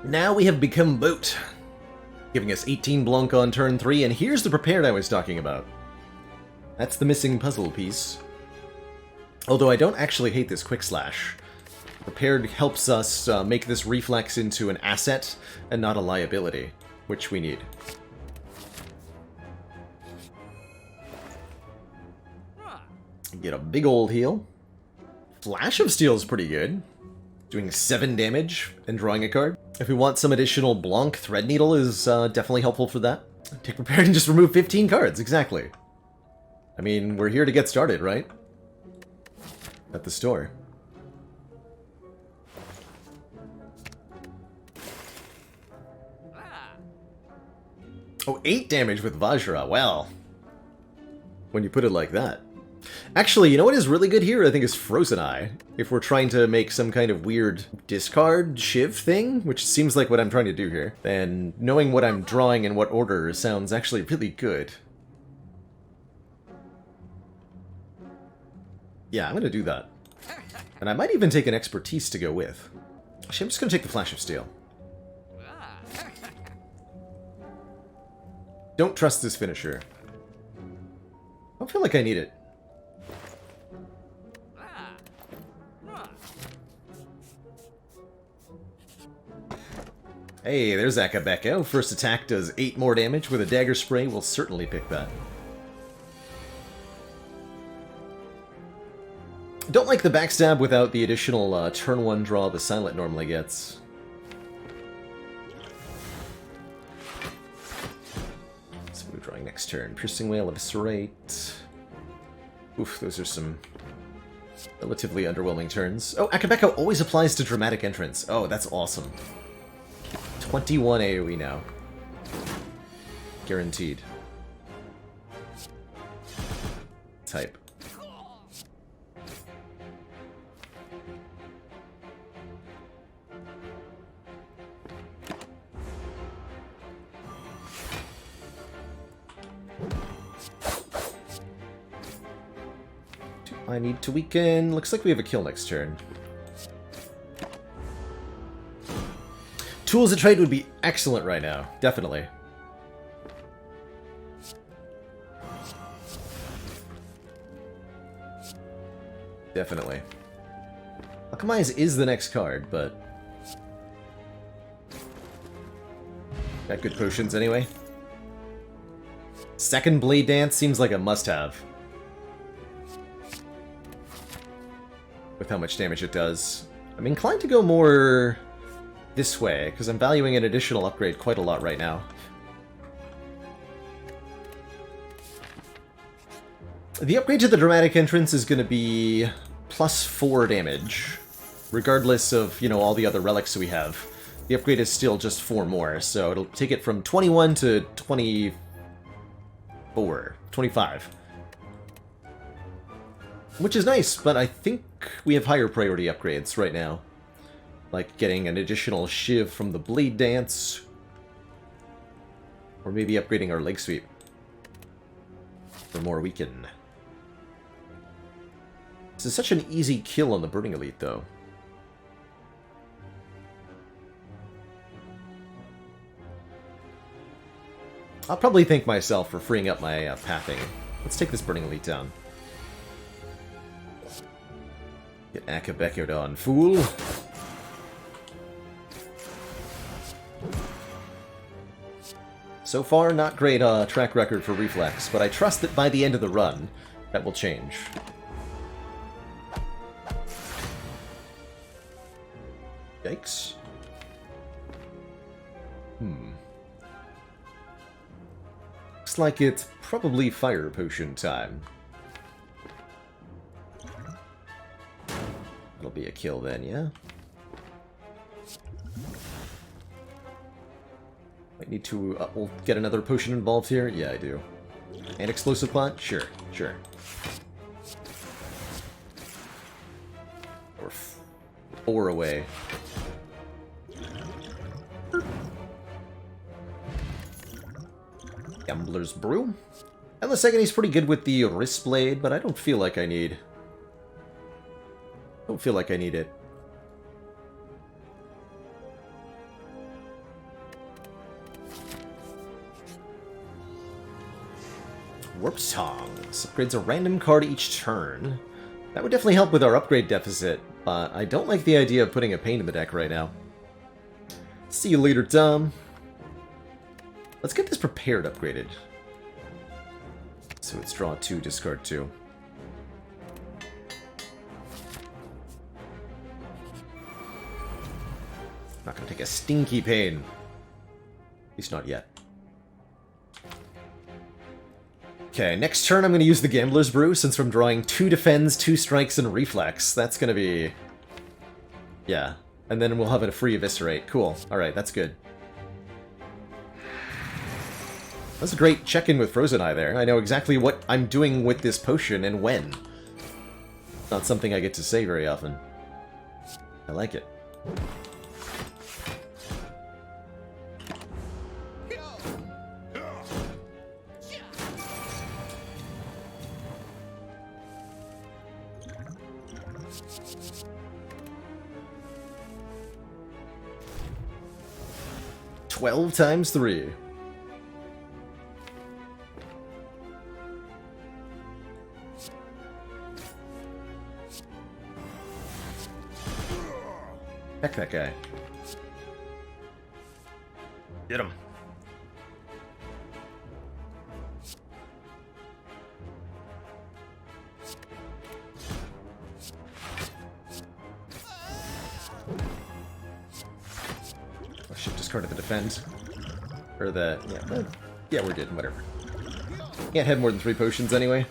Now we have become Boat, giving us 18 Blanc on turn 3, and here's the Prepared I was talking about. That's the missing puzzle piece. Although I don't actually hate this Quick Slash. Prepared helps us make this Reflex into an asset and not a liability, which we need. Get a big old heal. Flash of Steel is pretty good. Doing 7 damage and drawing a card. If we want some additional Blanc, Thread Needle is definitely helpful for that. Take Prepared and just remove 15 cards, exactly. I mean, we're here to get started, right? At the store. Oh, 8 damage with Vajra, well. When you put it like that. Actually, you know what is really good here, I think, is Frozen Eye. If we're trying to make some kind of weird discard Shiv thing, which seems like what I'm trying to do here, then knowing what I'm drawing in what order sounds actually really good. Yeah, I'm gonna do that. And I might even take an Expertise to go with. Actually, I'm just gonna take the Flash of Steel. Don't trust this finisher. I don't feel like I need it. Hey, there's Akabeko. First attack does 8 more damage with a Dagger Spray. We'll certainly pick that. Don't like the backstab without the additional turn 1 draw the Silent normally gets. So we're drawing next turn. Piercing Wail, Eviscerate. Oof, those are some relatively underwhelming turns. Oh, Akabeko always applies to Dramatic Entrance. Oh, that's awesome. 21 AoE now. Guaranteed. Type. I need to weaken. Looks like we have a kill next turn. Tools of Trade would be excellent right now. Definitely. Definitely. Alchemize is the next card, but... got good potions anyway. Second Blade Dance seems like a must-have. with how much damage it does. I'm inclined to go more this way, because I'm valuing an additional upgrade quite a lot right now. The upgrade to the dramatic entrance is going to be +4 damage, regardless of, you know, all the other relics we have. The upgrade is still just 4 more, so it'll take it from 21 to 25. Which is nice, but I think we have higher priority upgrades right now. Like getting an additional shiv from the Blade Dance. Or maybe upgrading our leg sweep. For more weaken. This is such an easy kill on the Burning Elite, though. I'll probably thank myself for freeing up my pathing. Let's take this Burning Elite down. Get Akabeko'd on, fool! So far, not great track record for Reflex, but I trust that by the end of the run, that will change. Yikes. Looks like it's probably fire potion time. That'll be a kill then, yeah? Might need to we'll get another potion involved here? Yeah, I do. And explosive pot? Sure, sure. Or 4 away. Gambler's Brew. And the second, he's pretty good with the wrist blade, but I don't feel like I need... Don't feel like I need it. Warp Tongs. Upgrades a random card each turn. That would definitely help with our upgrade deficit, but I don't like the idea of putting a pain in the deck right now. See you later, Tom. Let's get this prepared upgraded. So it's draw 2, discard 2. Not gonna take a stinky pain. At least not yet. Okay, next turn I'm gonna use the Gambler's Brew, since I'm drawing 2 defends, 2 strikes, and reflex. That's gonna be... Yeah. And then we'll have a free eviscerate. Cool. Alright, that's good. That's a great check-in with Frozen Eye there. I know exactly what I'm doing with this potion and when. Not something I get to say very often. I like it. Twelve times 3. Heck that guy. Get him. Oh shit, discarded the defend. Or the... yeah, yeah, we're good, whatever. Can't have more than 3 potions anyway.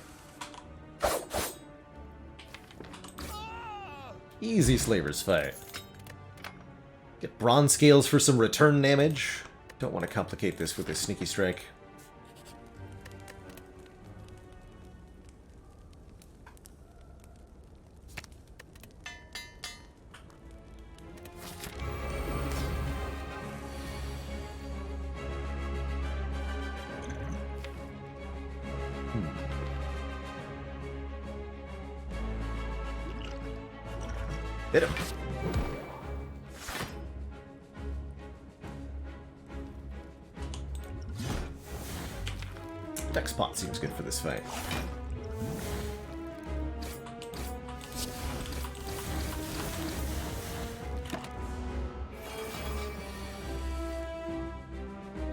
Easy Slaver's fight. Get Bronze Scales for some return damage. Don't want to complicate this with a Sneaky Strike. Hit him. Dex pot seems good for this fight.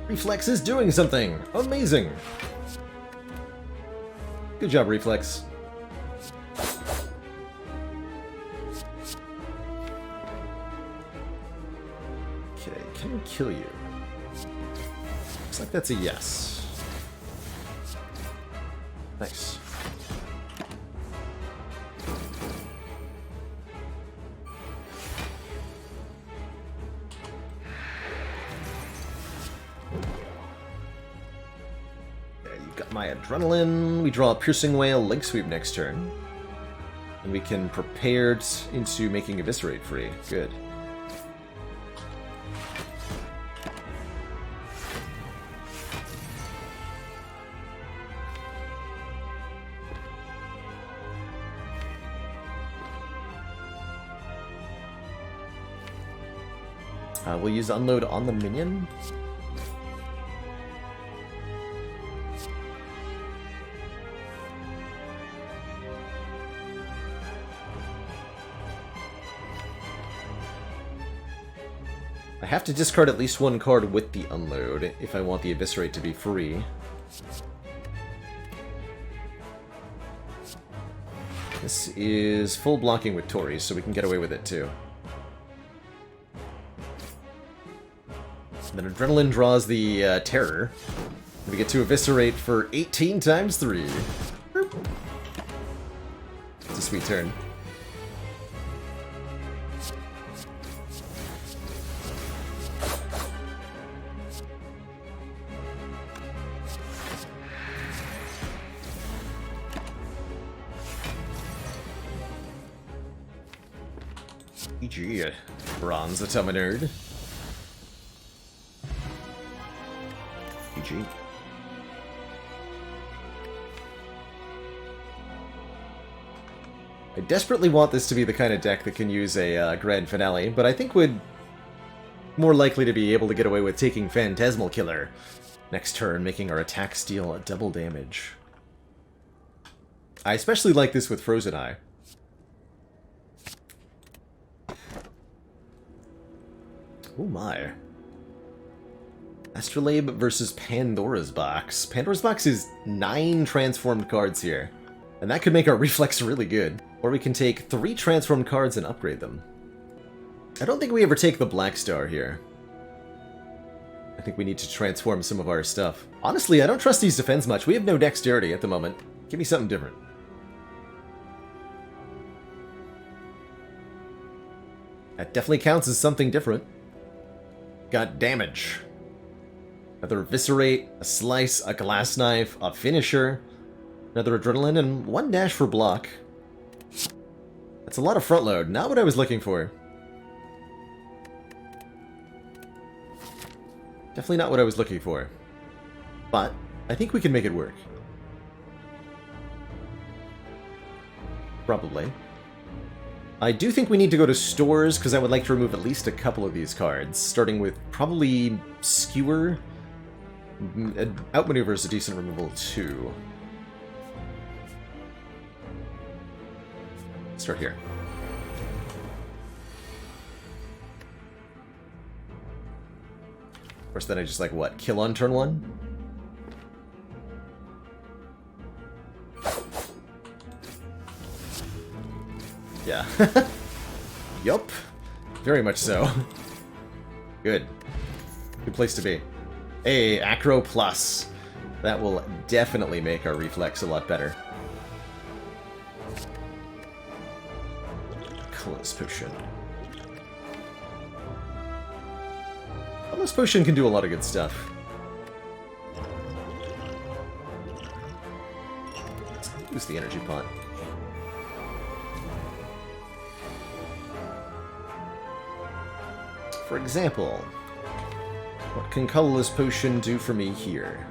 Reflex is doing something! Amazing! Good job, Reflex. kill you? Looks like that's a yes. Nice. My adrenaline. We draw a Piercing Whale, Leg Sweep next turn. And we can prepare into making Eviscerate free. Good. We'll use Unload on the minion. I have to discard at least one card with the Unload if I want the Eviscerate to be free. This is full blocking with Tori, so we can get away with it too. Then Adrenaline draws the Terror. We get to Eviscerate for 18 times 3. It's a sweet turn. GG, Bronze Atomic Nerd. GG. I desperately want this to be the kind of deck that can use a Grand Finale, but I think would more likely to be able to get away with taking Phantasmal Killer next turn, making our attacks deal double damage. I especially like this with Frozen Eye. Oh my. Astrolabe versus Pandora's Box. Pandora's Box is 9 transformed cards here. And that could make our reflex really good. Or we can take 3 transformed cards and upgrade them. I don't think we ever take the Black Star here. I think we need to transform some of our stuff. Honestly, I don't trust these defense much. We have no dexterity at the moment. Give me something different. That definitely counts as something different. Got damage. Another Eviscerate, a Slice, a Glass Knife, a Finisher, another Adrenaline, and 1 dash for block. That's a lot of front load. Not what I was looking for. Definitely not what I was looking for. But I think we can make it work. Probably. I do think we need to go to stores, because I would like to remove at least a couple of these cards, starting with probably Skewer. Outmaneuver is a decent removal, too. Start here. Of course, then I just, like, what? Kill on turn 1? Yeah. Yup. Very much so. Good. Good place to be. Hey, Acro Plus. That will definitely make our reflex a lot better. Colorless Potion. Colorless Potion can do a lot of good stuff. Let's use the energy pot. For example, what can Colorless Potion do for me here?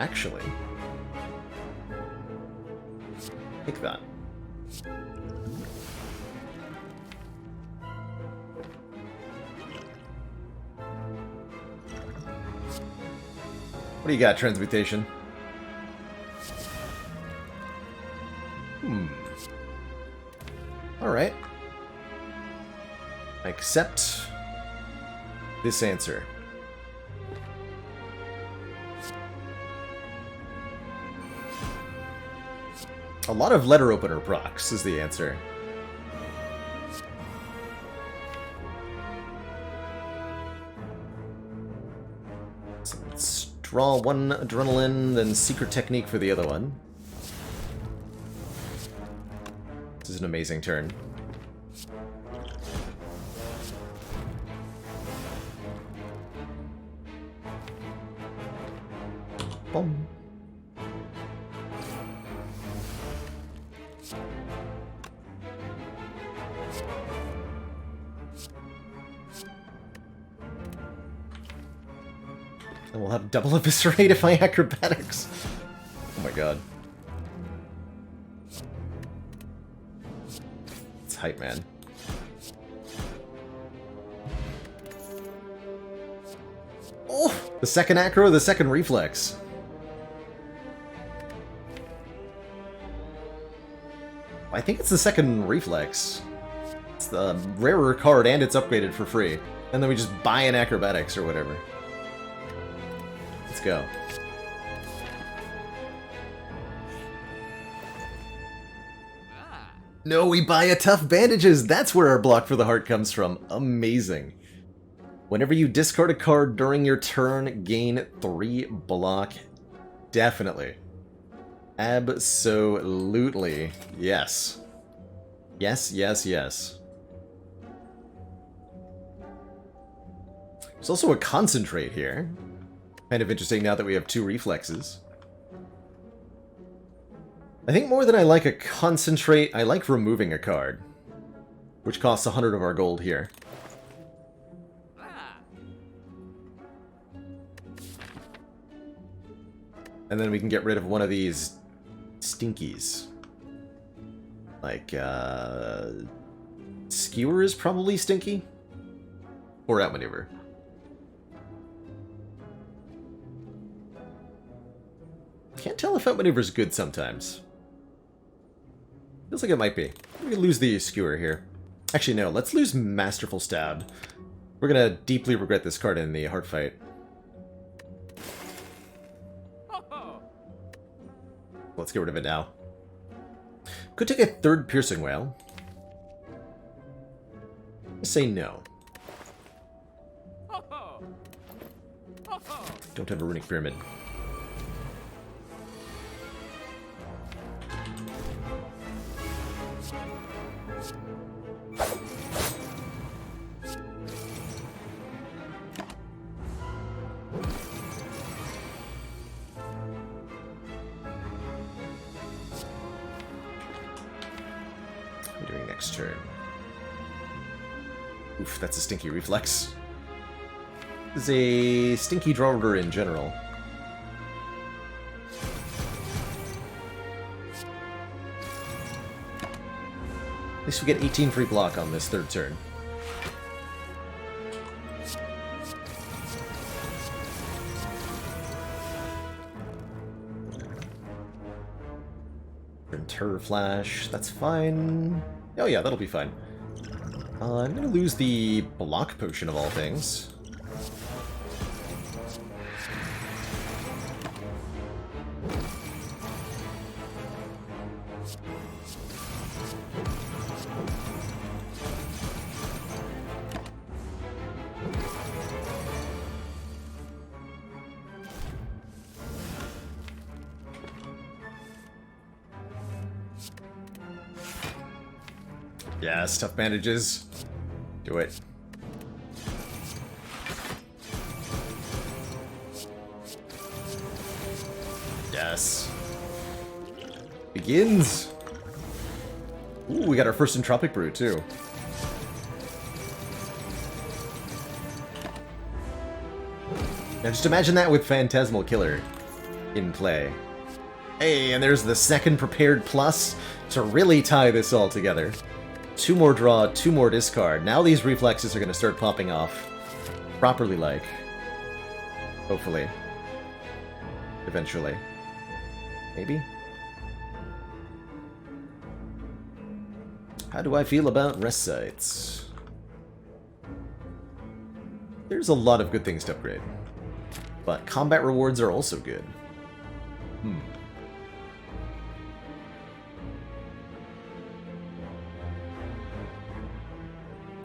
Actually, take that. What do you got, Transmutation? Alright. I accept this answer. A lot of letter opener procs is the answer. So let's draw one adrenaline, then secret technique for the other one. This is an amazing turn. Boom. And we'll have double eviscerate if I acrobatics. Oh my god. It's hype, man. Oh! The second acro, the second reflex. I think it's the second reflex. It's the rarer card and it's upgraded for free. And then we just buy an acrobatics or whatever. Let's go. No, we buy a tough bandages! That's where our block for the heart comes from. Amazing. Whenever you discard a card during your turn, gain 3 block. Definitely. Absolutely. Yes. Yes, yes, yes. There's also a concentrate here. Kind of interesting now that we have 2 reflexes. I think more than I like a concentrate, I like removing a card. Which costs 100 of our gold here. And then we can get rid of one of these stinkies. Like, Skewer is probably stinky? Or outmaneuver. Can't tell if outmaneuver's good sometimes. Feels like it might be. We can lose the Skewer here. Actually, no, let's lose Masterful Stab. We're gonna deeply regret this card in the heart fight. Let's get rid of it now. Could take a 3rd Piercing Wail. Say no. Don't have a Runic Pyramid. Next turn. Oof, that's a stinky reflex. This is a stinky draw order in general. At least we get 18 free block on this 3rd turn. Terror Flash, that's fine. Oh yeah, that'll be fine. I'm gonna lose the block potion of all things. Yes, tough bandages. Do it. Yes. Begins. Ooh, we got our first Entropic Brew, too. Now just imagine that with Phantasmal Killer in play. Hey, and there's the second Prepared Plus to really tie this all together. 2 more draw, 2 more discard. Now these reflexes are going to start popping off. Properly, like. Hopefully. Eventually. Maybe? How do I feel about rest sites? There's a lot of good things to upgrade. But combat rewards are also good.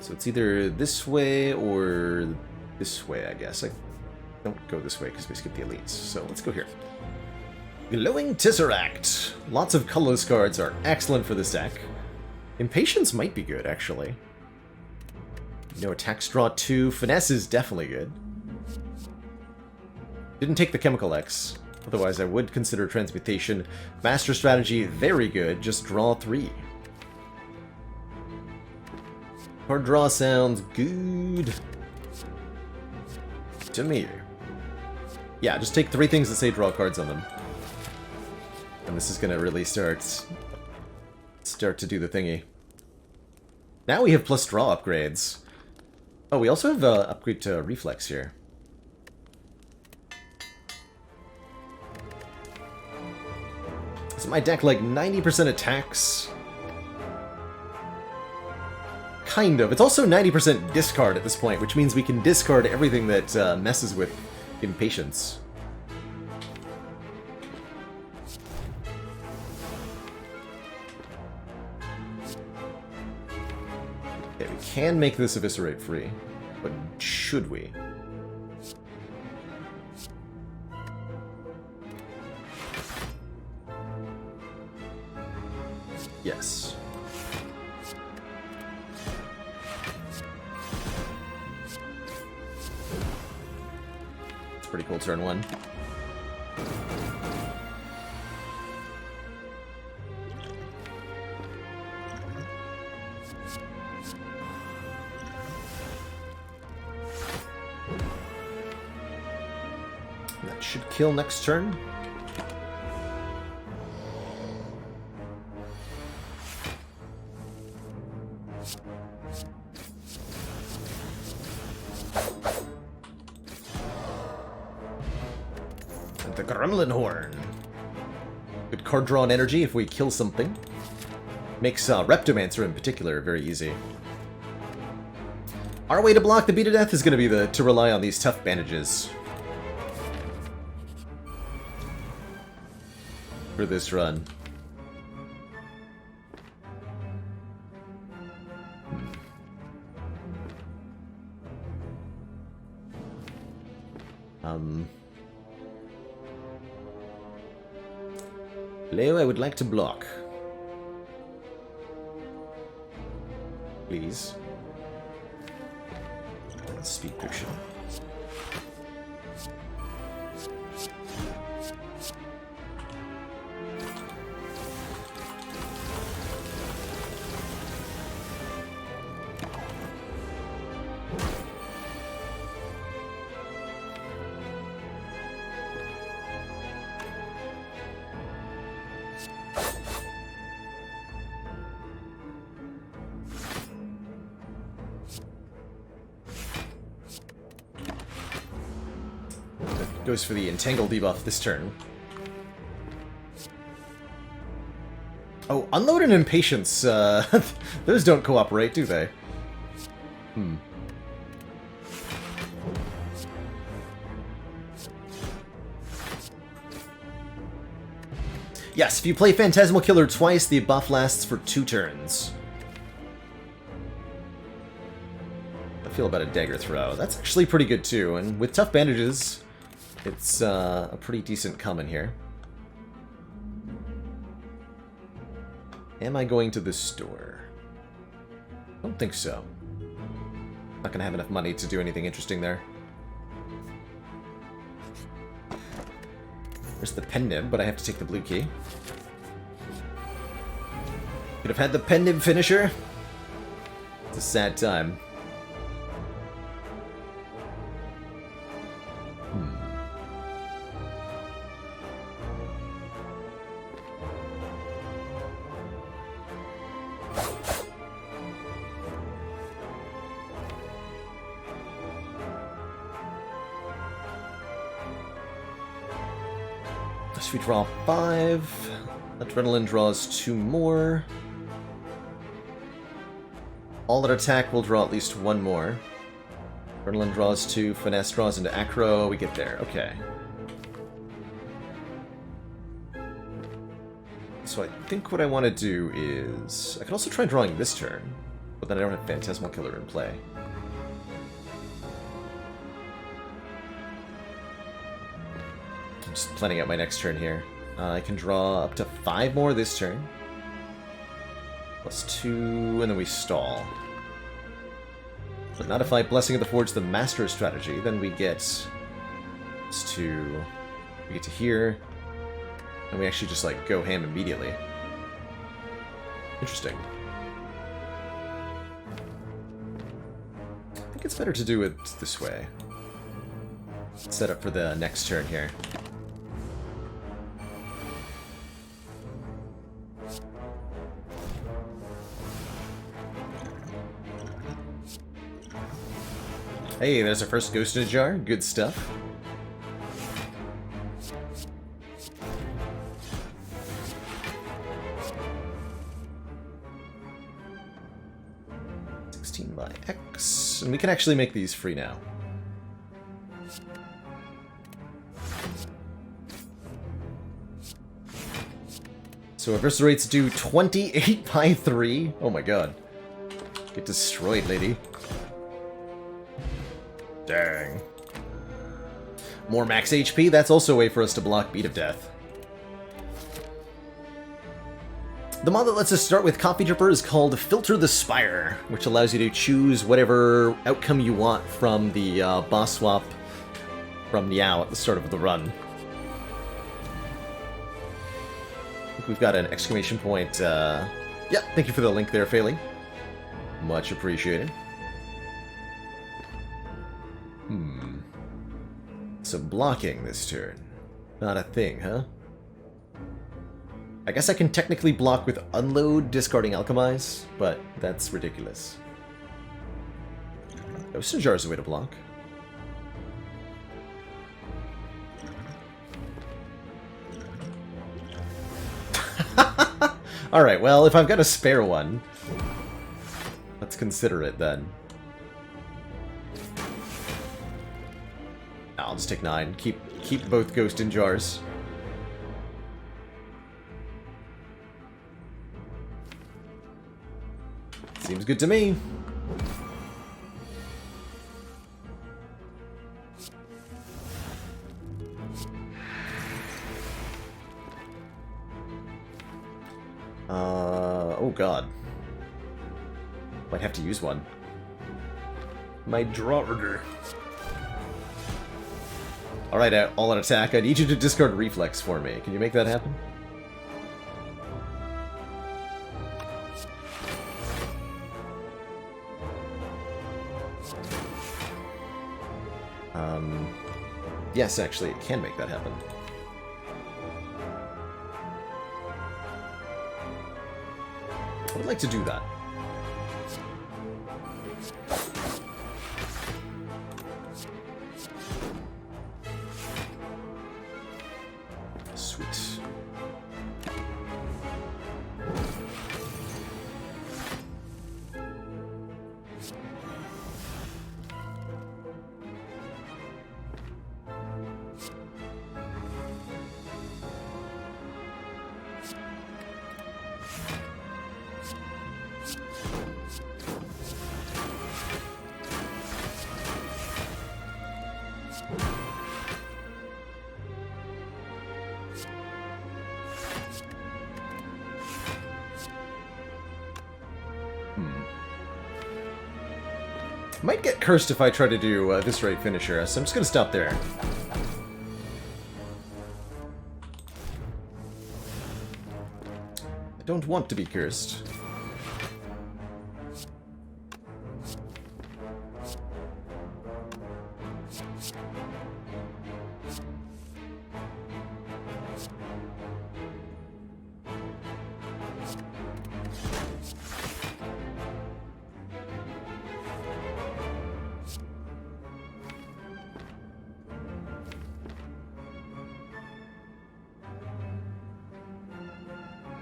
So it's either this way or this way, I guess. I don't go this way because we skip the elites. So let's go here. Glowing Tesseract. Lots of colorless cards are excellent for this deck. Impatience might be good, actually. No attacks, draw 2. Finesse is definitely good. Didn't take the Chemical X. Otherwise, I would consider Transmutation. Master Strategy, very good. Just draw 3. Card draw sounds good to me. Yeah, just take 3 things that say draw cards on them. And this is gonna really start to do the thingy. Now we have plus draw upgrades. Oh, we also have upgrade to Reflex here. Is my deck like 90% attacks? Kind of. It's also 90% discard at this point, which means we can discard everything that messes with Impatience. Okay, we can make this Eviscerate free, but should we? Yes. It's pretty cool turn 1. That should kill next turn. The Gremlin Horn. Good card draw and energy if we kill something. Makes Reptomancer in particular very easy. Our way to block the beat of death is going to be to rely on these tough bandages. For this run. Leo, I would like to block. Please. Speed potion. Goes for the Entangle debuff this turn. Oh, Unload and Impatience. Those don't cooperate, do they? Yes, if you play Phantasmal Killer twice, the buff lasts for 2 turns. I feel about a Dagger Throw. That's actually pretty good too, and with tough bandages, it's a pretty decent common here. Am I going to the store? I don't think so. Not gonna have enough money to do anything interesting there. There's the pen nib, but I have to take the blue key. Could have had the pen nib finisher. It's a sad time. We draw 5. Adrenaline draws 2 more. All that attack will draw at least 1 more. Adrenaline draws 2. Finesse draws into Acro. We get there. Okay. So I think what I want to do is... I can also try drawing this turn. But but I don't have Phantasmal Killer in play. I'm just planning out my next turn here. I can draw up to 5 more this turn. +2, and then we stall. But not if I Blessing of the Forge the Master strategy, then we get to here, and we actually just like go ham immediately. Interesting. I think it's better to do it this way. Set up for the next turn here. Hey, there's our first Ghost in a Jar. Good stuff. By X, and we can actually make these free now. So Eviscerates do 28 by 3. Oh my god. Get destroyed, lady. Dang. More max HP, that's also a way for us to block Beat of Death. The mod that lets us start with Coffee Dripper is called Slay the Spire, which allows you to choose whatever outcome you want from the boss swap from Niao at the start of the run. I think we've got an exclamation point. Yeah, thank you for the link there, Fayley. Much appreciated. So blocking this turn. Not a thing, huh? I guess I can technically block with Unload, discarding Alchemize, but that's ridiculous. Ghost in a Jar is a way to block. Alright, well, if I've got a spare one, let's consider it then. I'll just take 9. Keep both Ghost in Jars. Seems good to me. Oh god. Might have to use one. My draw order. Alright, all out attack. I need you to discard Reflex for me. Can you make that happen? Yes, actually, it can make that happen. I would like to do that. Sweet. Might get cursed if I try to do this right finisher, so I'm just gonna stop there. I don't want to be cursed.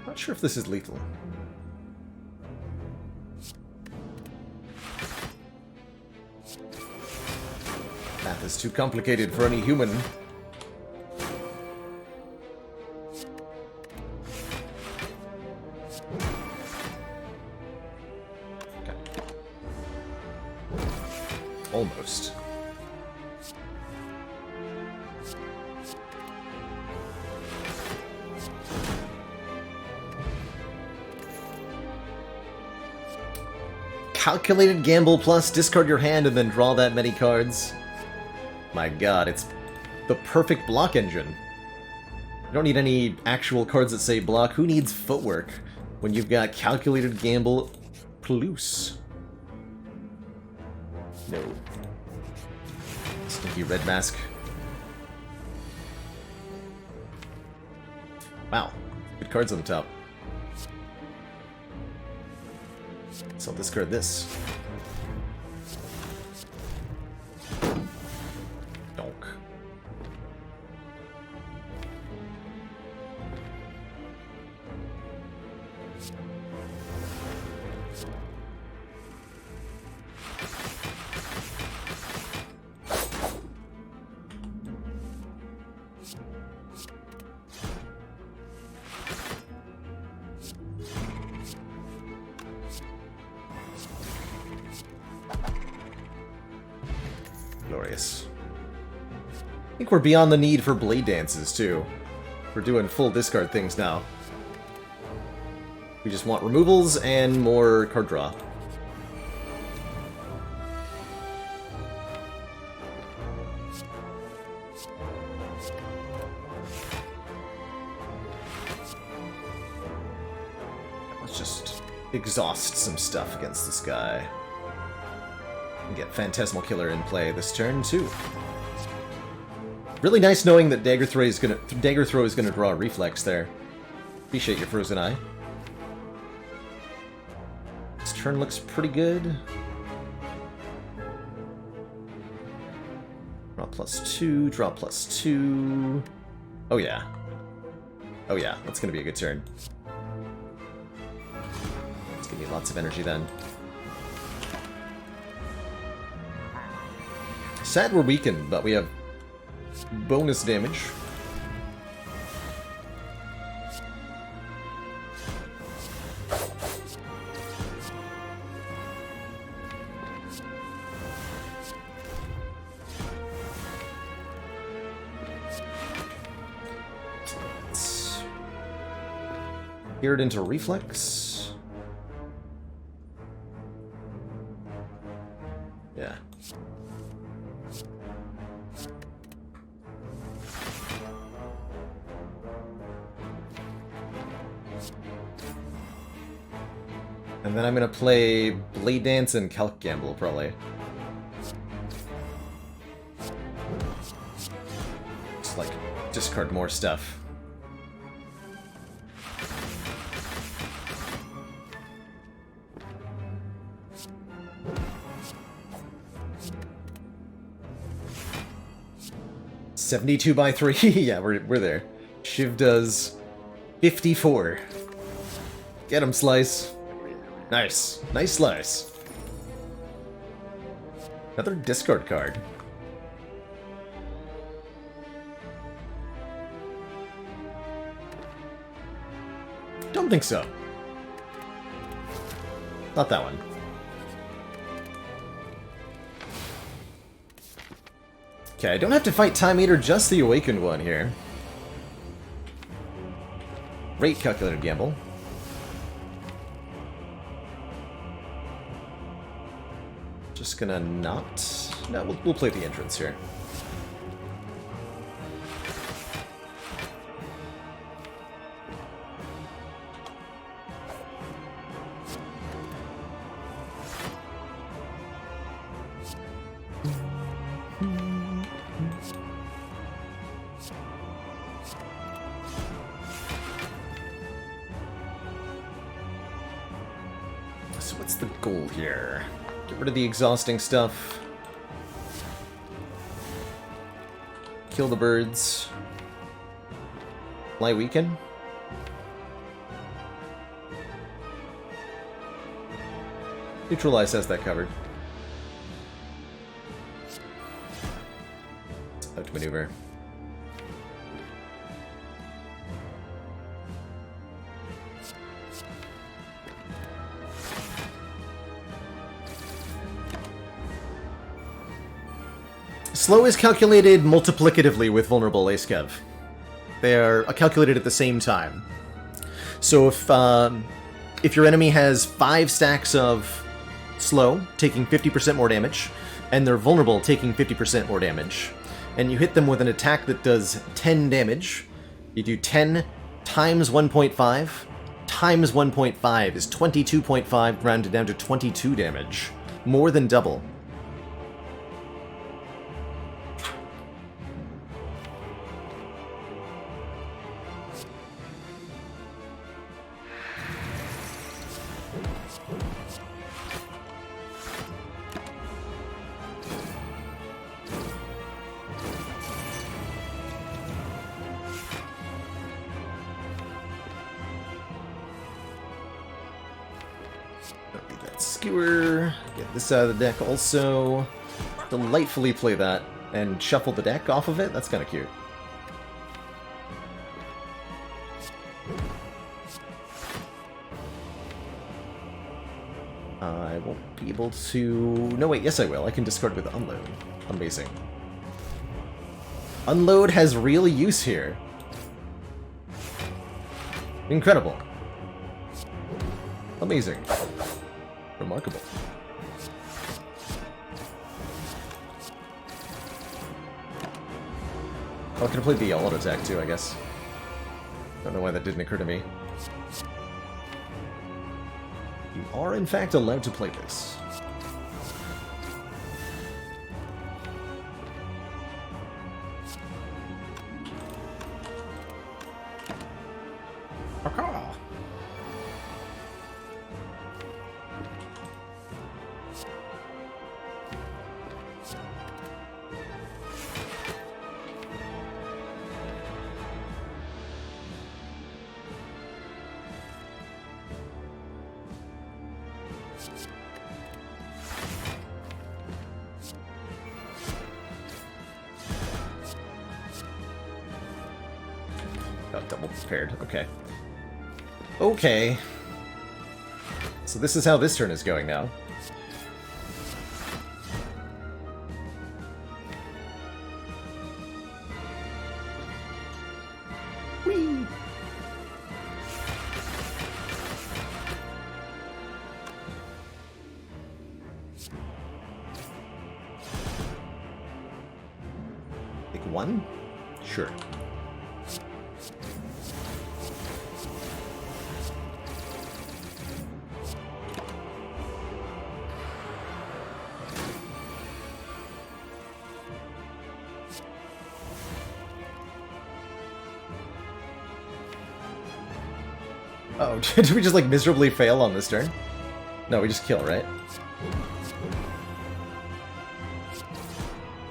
Not sure if this is lethal. Math is too complicated for any human. Okay. Almost. Calculated gamble plus discard your hand and then draw that many cards. My god, it's the perfect block engine. You don't need any actual cards that say block. Who needs footwork when you've got calculated gamble plus? No. Stinky red mask. Wow, good cards on the top. So I'll discard this. Donk. Glorious. I think we're beyond the need for blade dances, too. We're doing full discard things now. We just want removals and more card draw. Let's just exhaust some stuff against this guy. And get Phantasmal Killer in play this turn, too. Really nice knowing that Dagger Throw is gonna draw a Reflex there. Appreciate your Frozen Eye. This turn looks pretty good. Draw +2, draw +2. Oh yeah. Oh yeah, that's gonna be a good turn. It's gonna be lots of energy then. Sad we're weakened, but we have bonus damage. Let's gear it into Reflex. Yeah. And then I'm gonna play Blade Dance and Calc Gamble, probably. Just like, discard more stuff. $72 by 3. Yeah, we're there. Shiv does 54. Get him, Slice. Nice. Nice Slice. Another discard card. Don't think so. Not that one. Okay, I don't have to fight Time Eater, just the Awakened one here. Great Calculated Gamble. Just gonna not... No, we'll play the entrance here. So what's the goal here? Get rid of the exhausting stuff. Kill the birds. Fly Weaken. Neutralize has that covered. Outmaneuver. Slow is calculated multiplicatively with vulnerable Acekev. They are calculated at the same time. So if your enemy has 5 stacks of slow, taking 50% more damage, and they're vulnerable, taking 50% more damage, and you hit them with an attack that does 10 damage, you do 10 times 1.5 times 1.5 is 22.5, rounded down to 22 damage. More than double. Skewer, get this out of the deck also. Delightfully play that and shuffle the deck off of it. That's kind of cute. I won't be able to... No, wait, yes I will. I can discard with Unload. Amazing. Unload has real use here. Incredible. Amazing. Remarkable. Oh, I could have played the auto attack too, I guess. Don't know why that didn't occur to me. You are, in fact, allowed to play this. Double prepared. Okay. Okay. So this is how this turn is going now. Whee! Pick one? Sure. Oh, did we just, like, miserably fail on this turn? No, we just kill, right?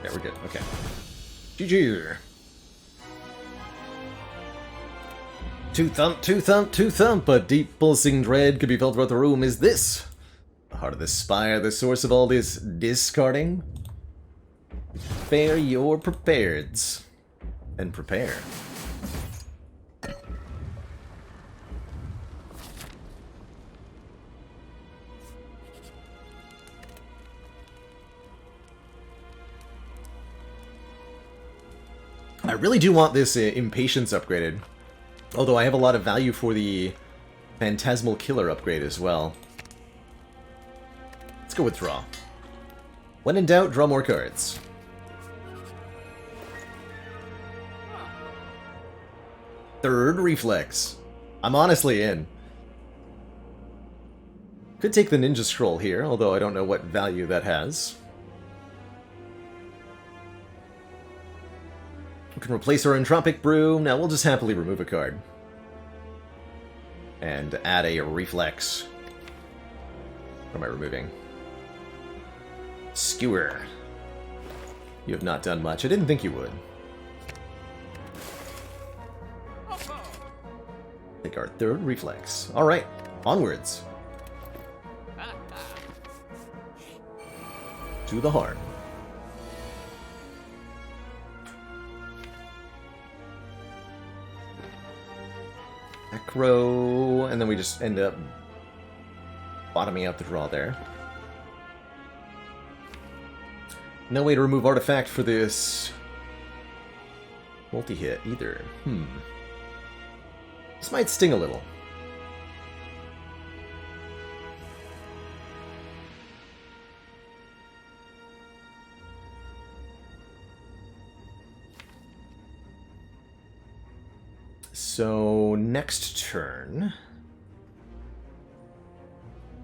Yeah, we're good. Okay. GG! Two thump, two thump, two thump, a deep pulsing dread could be felt throughout the room. Is this the heart of the spire, the source of all this discarding? Prepare your prepareds. And prepare. I really do want this Impatience upgraded, although I have a lot of value for the Phantasmal Killer upgrade as well. Let's go with draw. When in doubt, draw more cards. Third Reflex. I'm honestly in. Could take the Ninja Scroll here, although I don't know what value that has. We can replace our Entropic Brew. Now we'll just happily remove a card. And add a Reflex. What am I removing? Skewer. You have not done much. I didn't think you would. Take our third Reflex. Alright, onwards. To the heart. Acro, and then we just end up bottoming out the draw there. No way to remove artifact for this multi-hit either. This might sting a little. So, next turn...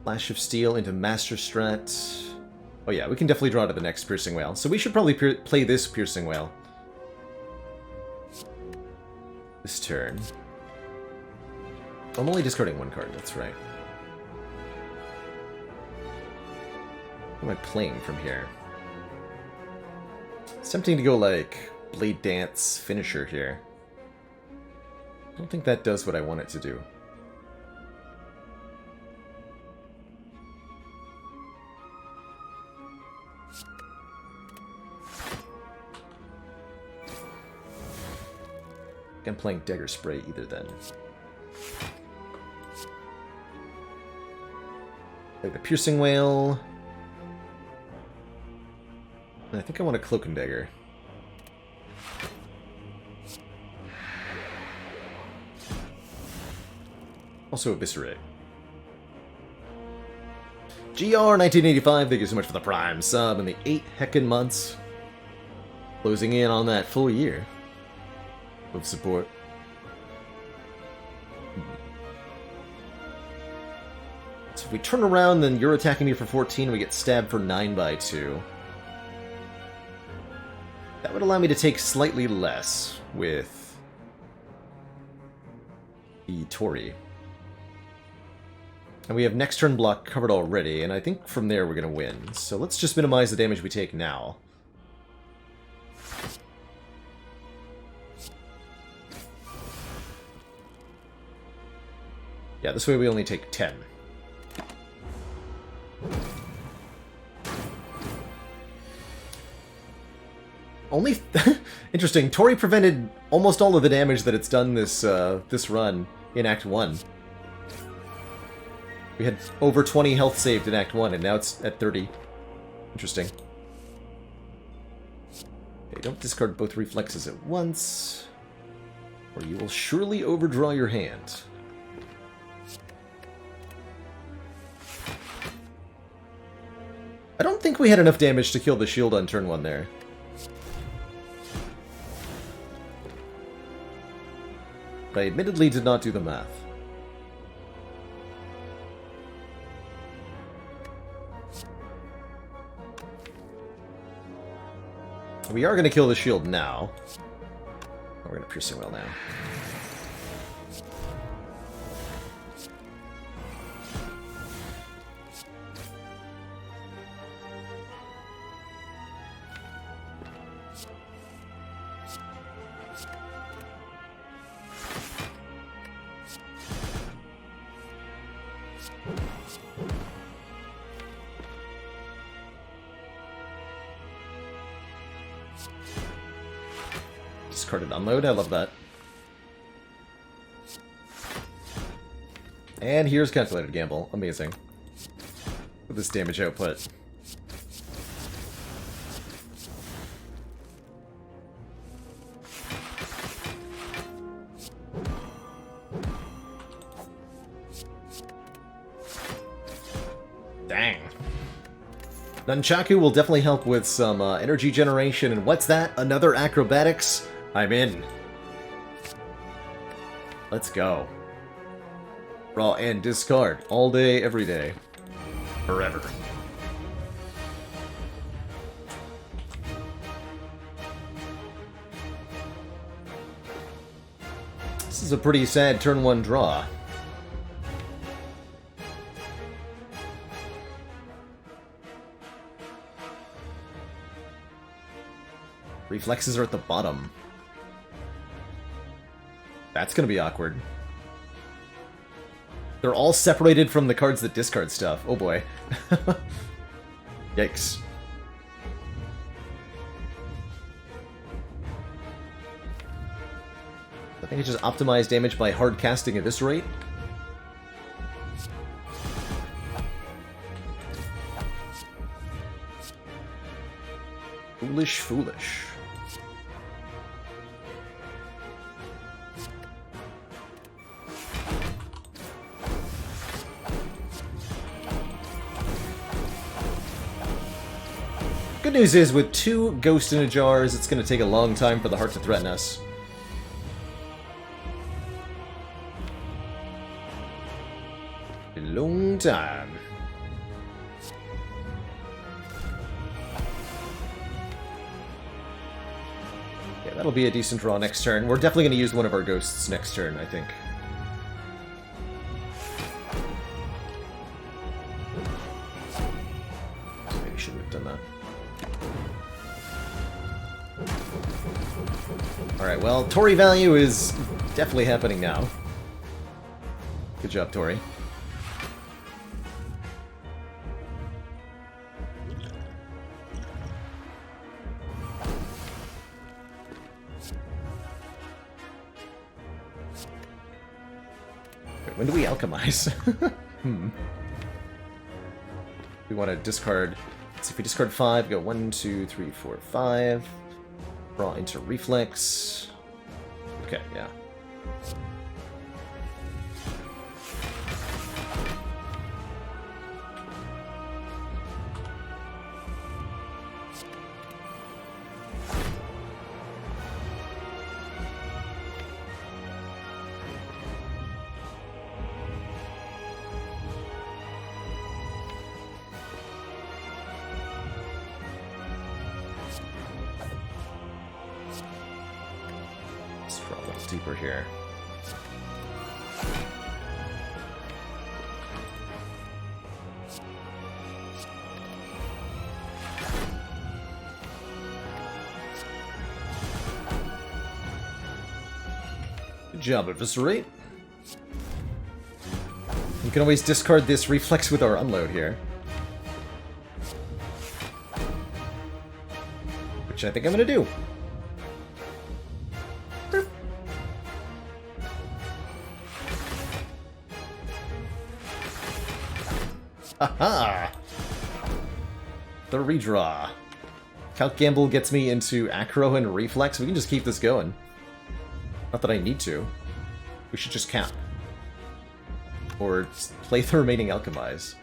Flash of Steel into Master Strat. Oh yeah, we can definitely draw to the next Piercing Wail. So we should probably play this Piercing Wail this turn. I'm only discarding one card, that's right. What am I playing from here? It's tempting to go like Blade Dance Finisher here. I don't think that does what I want it to do. I'm playing Dagger Spray either then. Play the Piercing Wail. And I think I want a Cloak and Dagger. Also Eviscerate. GR1985, thank you so much for the Prime sub and the 8 heckin' months. Closing in on that full year of support. So if we turn around, then you're attacking me for 14, we get stabbed for 9 by 2. That would allow me to take slightly less with the Tori. And we have next turn block covered already, and I think from there we're going to win. So let's just minimize the damage we take now. Yeah, this way we only take 10. Only... Interesting. Tori prevented almost all of the damage that it's done this this run in Act 1. We had over 20 health saved in Act 1, and now it's at 30. Interesting. Okay, don't discard both reflexes at once, or you will surely overdraw your hand. I don't think we had enough damage to kill the shield on turn 1 there. But I admittedly did not do the math. We are going to kill the shield now. We're going to Piercing Wail now. Discarded Unload, I love that. And here's Calculated Gamble, amazing. With this damage output. Dang. Nunchaku will definitely help with some energy generation, and what's that? Another acrobatics? I'm in. Let's go. Draw and discard. All day, every day. Forever. This is a pretty sad turn 1 draw. Reflexes are at the bottom. That's gonna be awkward. They're all separated from the cards that discard stuff. Oh boy. Yikes. I think I just optimized damage by hard casting Eviscerate. Foolish, foolish. Good news is, with 2 Ghost in a Jars, it's going to take a long time for the heart to threaten us. A long time. Yeah, that'll be a decent draw next turn. We're definitely going to use one of our ghosts next turn, I think. Maybe shouldn't have done that. Alright, well, Tori value is definitely happening now. Good job, Tori. Wait, when do we alchemize? We want to discard... Let's see, if we discard 5, go 1, 2, 3, 4, 5... Draw into Reflex. Okay, yeah. Deeper here. Good job, Eviscerate. You can always discard this Reflex with our Unload here. Which I think I'm gonna do. Aha! The redraw. Count Gamble gets me into Acro and Reflex. We can just keep this going. Not that I need to. We should just cap. Or play the remaining Alchemize.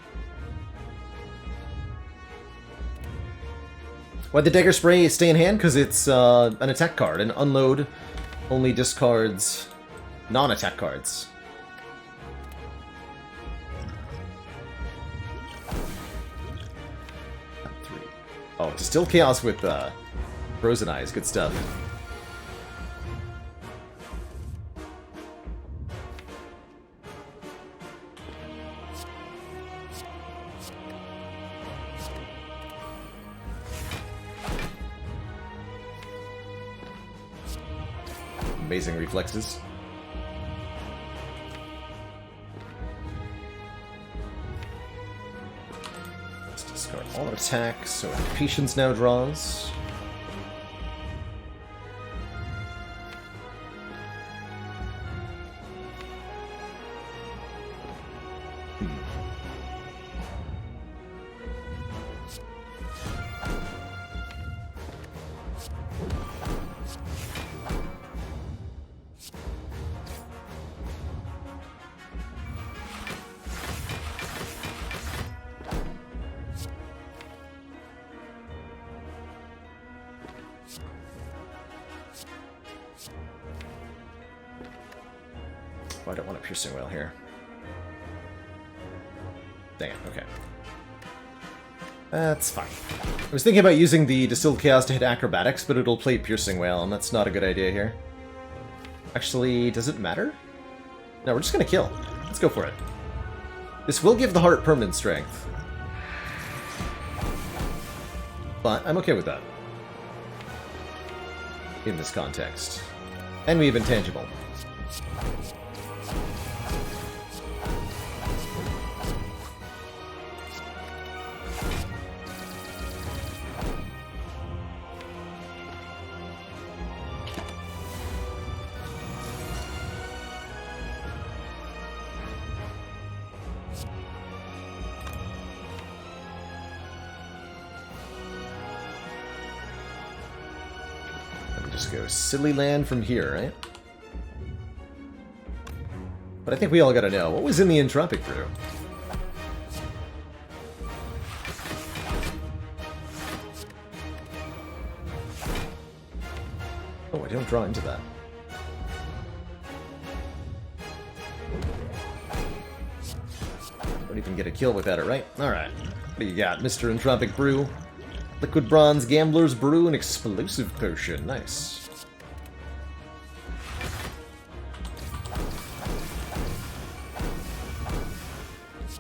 Why'd the Dagger Spray stay in hand? Because it's an attack card, and Unload only discards non-attack cards. Oh, Distill Chaos with Frozen Eyes. Good stuff. Amazing reflexes. All attacks, so Patience now draws. Oh, I don't want a Piercing Wail here. Dang it, okay. That's fine. I was thinking about using the Distilled Chaos to hit Acrobatics, but it'll play Piercing Wail, and that's not a good idea here. Actually, does it matter? No, we're just gonna kill. Let's go for it. This will give the heart permanent strength. But I'm okay with that. In this context. And we have Intangible. just go Silly Land from here, right? But I think we all gotta know, what was in the Entropic Brew? Oh, I don't draw into that. Don't even get a kill without it, right? Alright. What do you got, Mr. Entropic Brew? Liquid Bronze, Gambler's Brew, and Explosive Potion. Nice.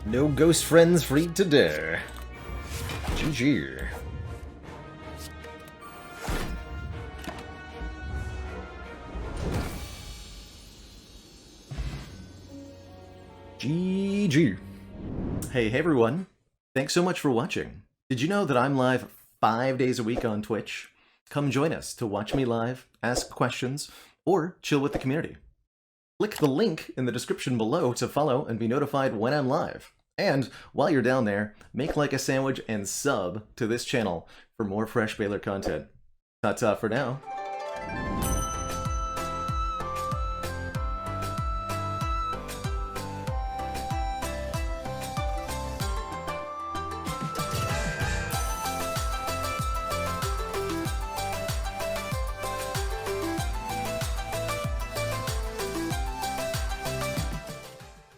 No ghost friends free to dare. GG. GG. Hey everyone. Thanks so much for watching. Did you know that I'm live 5 days a week on Twitch? Come join us to watch me live, ask questions, or chill with the community. Click the link in the description below to follow and be notified when I'm live. And while you're down there, make like a sandwich and sub to this channel for more fresh Baylor content. Ta-ta for now.